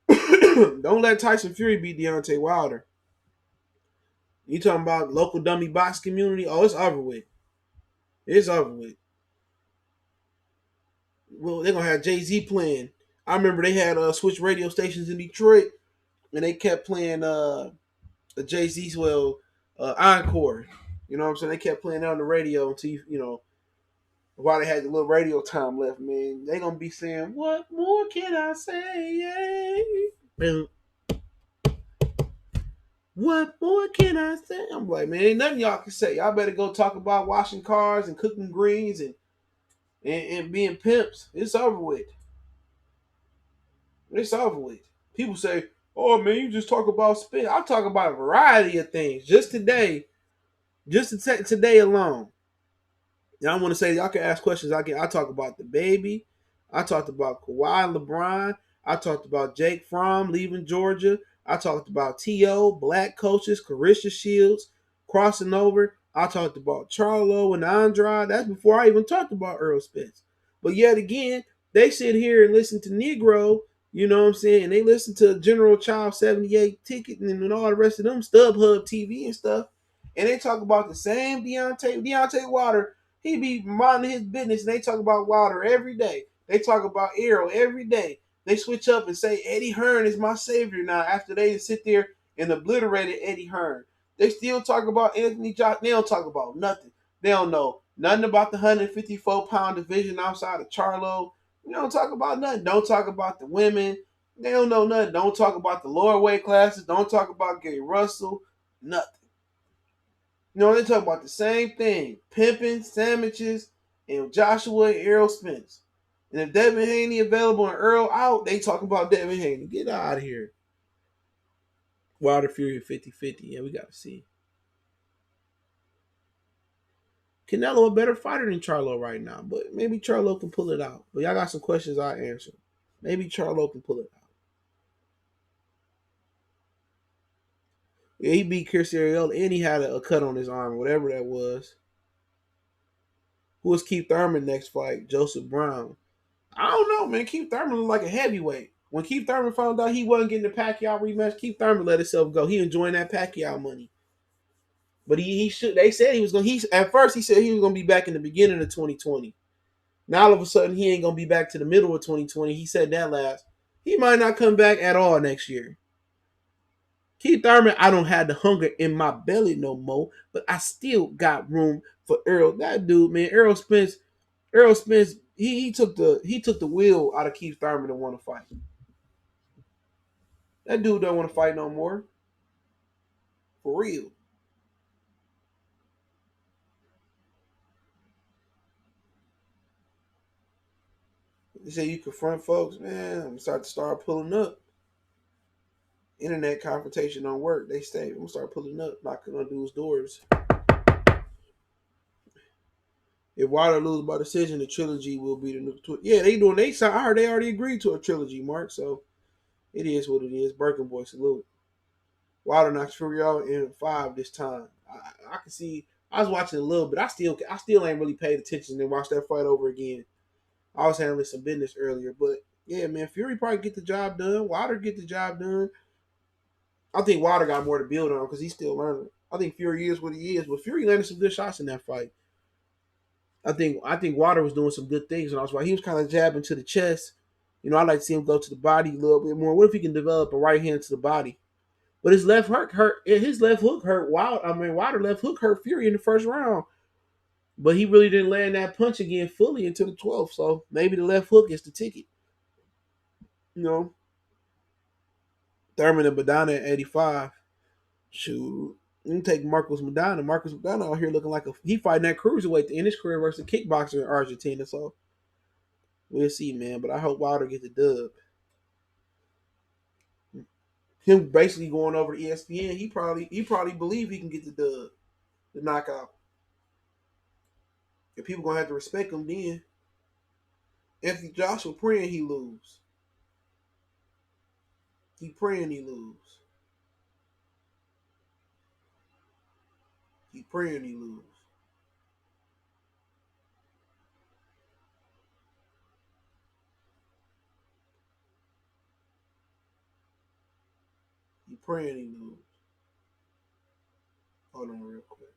Don't let Tyson Fury beat Deontay Wilder. You talking about local dummy box community? Oh, it's over with. It's over with. Well, they're gonna have Jay-Z playing. I remember they had switch radio stations in Detroit, and they kept playing Jay-Z's Encore. You know what I'm saying? They kept playing it on the radio until while they had the little radio time left, man. They gonna be saying, "What more can I say?" What more can I say? I'm like, man, ain't nothing y'all can say. Y'all better go talk about washing cars and cooking greens and being pimps. It's over with. It's over with. People say, oh, man, you just talk about spin. I talk about a variety of things. Just today alone. Y'all want to say y'all can ask questions. I talk about the baby. I talked about Kawhi LeBron. I talked about Jake Fromm leaving Georgia. I talked about T.O., black coaches, Carissa Shields, crossing over. I talked about Charlo and Andrade. That's before I even talked about Errol Spence. But yet again, they sit here and listen to Negro, you know what I'm saying? And they listen to General Child 78 Ticket and all the rest of them, StubHub TV and stuff. And they talk about the same Deontay Wilder. He be minding his business, and they talk about Wilder every day. They talk about Errol every day. They switch up and say Eddie Hearn is my savior now after they sit there and obliterated Eddie Hearn. They still talk about Anthony Joshua. They don't talk about nothing. They don't know nothing about the 154-pound division outside of Charlo. They don't talk about nothing. Don't talk about the women. They don't know nothing. Don't talk about the lower weight classes. Don't talk about Gary Russell. Nothing. They talk about the same thing. Pimping, sandwiches, and Joshua and Errol Spence. And if Devin Haney available and Earl out, they talk about Devin Haney. Get out of here. Wilder Fury 50-50. Yeah, we got to see. Canelo a better fighter than Charlo right now, but maybe Charlo can pull it out. But y'all got some questions I'll answer. Maybe Charlo can pull it out. Yeah, he beat Chris Arreola, and he had a cut on his arm, whatever that was. Who was Keith Thurman next fight? Joseph Brown. I don't know, man. Keith Thurman looked like a heavyweight. When Keith Thurman found out he wasn't getting the Pacquiao rematch, Keith Thurman let himself go. He enjoying that Pacquiao money. But he should. They said he was going. He at first he said he was going to be back in the beginning of 2020. Now all of a sudden he ain't going to be back to the middle of 2020. He said that last. He might not come back at all next year. Keith Thurman, I don't have the hunger in my belly no more, but I still got room for Errol. That dude, man, Errol Spence, he took the wheel out of Keith Thurman to want to fight. That dude don't want to fight no more. For real. They say you confront folks, man. I'm start pulling up. Internet confrontation don't work. They say I'm gonna start pulling up, knocking on dudes' doors. If Wilder loses by decision, the trilogy will be the new. Yeah, they doing. I heard they already agreed to a trilogy, Mark. So it is what it is. Birkin boy, salute. Wilder knocks Fury out in 5 this time. I can see. I was watching a little bit. I still ain't really paid attention and watched that fight over again. I was handling some business earlier, but yeah, man, Fury probably get the job done. Wilder get the job done. I think Wilder got more to build on because he's still learning. I think Fury is what he is, but Fury landed some good shots in that fight. I think Wilder was doing some good things, and I was like, he was kind of jabbing to the chest. You know, I like to see him go to the body a little bit more. What if he can develop a right hand to the body? But his left hook hurt. His left hook hurt. Wilder left hook hurt Fury in the first round. But he really didn't land that punch again fully until the 12th. So maybe the left hook is the ticket. You know, Thurman and Madonna at 85. Shoot. You can take Marcos Madonna. Marcos Madonna out here looking like he fighting that cruiserweight to end his career versus a kickboxer in Argentina. So we'll see, man. But I hope Wilder gets the dub. Him basically going over to ESPN, he probably believe he can get the dub, the knockout. And people gonna have to respect him then. Anthony Joshua praying he lose. He praying he lose. He praying he lose. He praying he lose. Hold on real quick.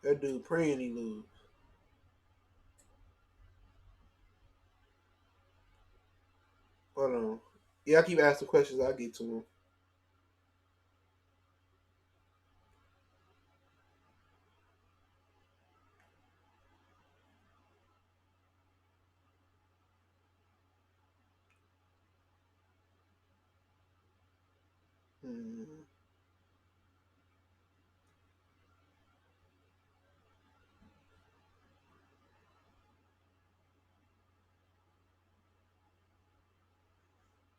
That dude praying he lose. Hold on. Yeah, I keep asking questions. I get to him. Hmm.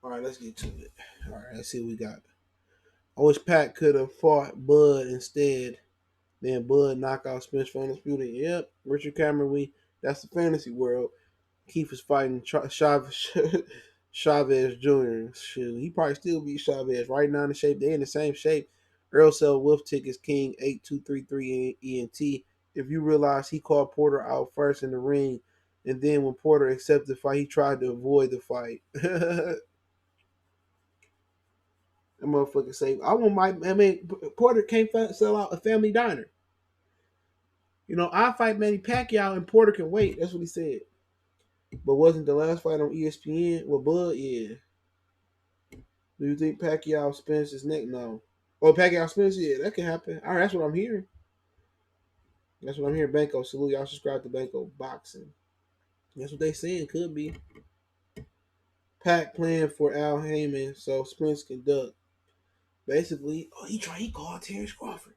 All right, let's get to it. All right, let's see what we got. I wish Pat could have fought Bud instead. Then Bud knock out Spence for undisputed. Yep, Richard Cameron. That's the fantasy world. Keith is fighting Chavez Jr. Shoot, he probably still beat Chavez right now in the shape. They in the same shape. Earl sell wolf tickets King 8233 ENT. If you realize he called Porter out first in the ring, and then when Porter accepted the fight, he tried to avoid the fight. That motherfucker say, Porter can't sell out a family diner. You know, I fight Manny Pacquiao and Porter can wait. That's what he said. But wasn't the last fight on ESPN? Well, Bud, yeah. Do you think Pacquiao Spence is next? No. Oh, Pacquiao Spence, yeah, that can happen. All right, that's what I'm hearing. That's what I'm hearing. Banco, salute. Y'all subscribe to Banco Boxing. That's what they saying. Could be. Pac playing for Al Heyman so Spence can duck. Basically, he called Terence Crawford.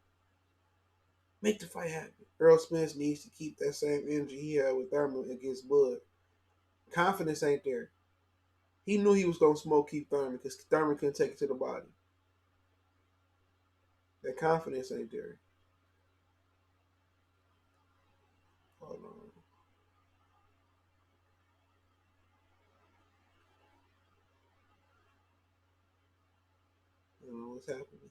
Make the fight happen. Earl Spence needs to keep that same energy he had with Thurman against Bud. Confidence ain't there. He knew he was going to smoke Keith Thurman because Thurman couldn't take it to the body. That confidence ain't there. Hold on. I don't know what's happening.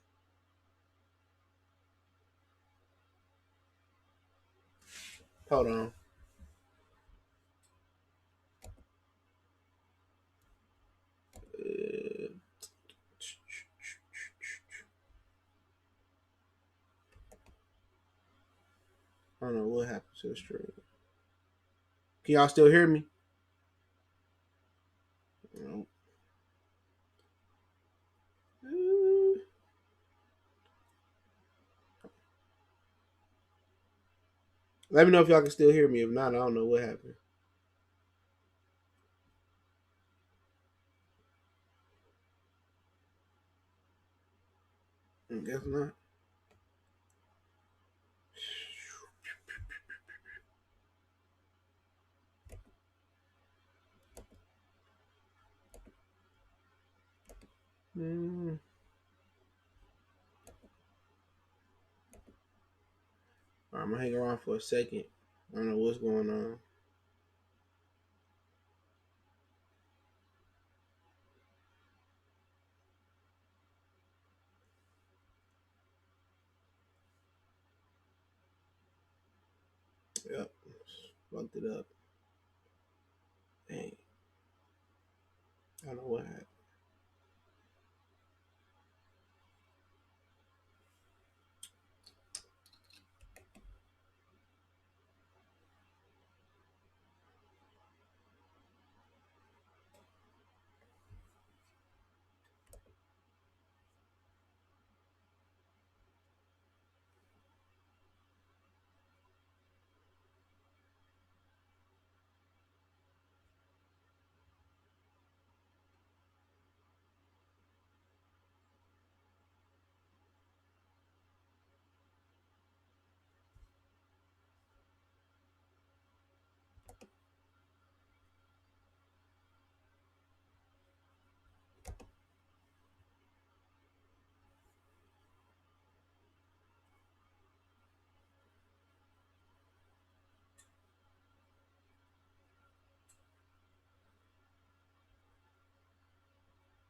Hold on. I don't know what happened to the stream. Can y'all still hear me? No. Let me know if y'all can still hear me. If not, I don't know what happened. I guess not. Mm. All right, I'm gonna hang around for a second. I don't know what's going on. Yep, fucked it up. Dang, I don't know what happened.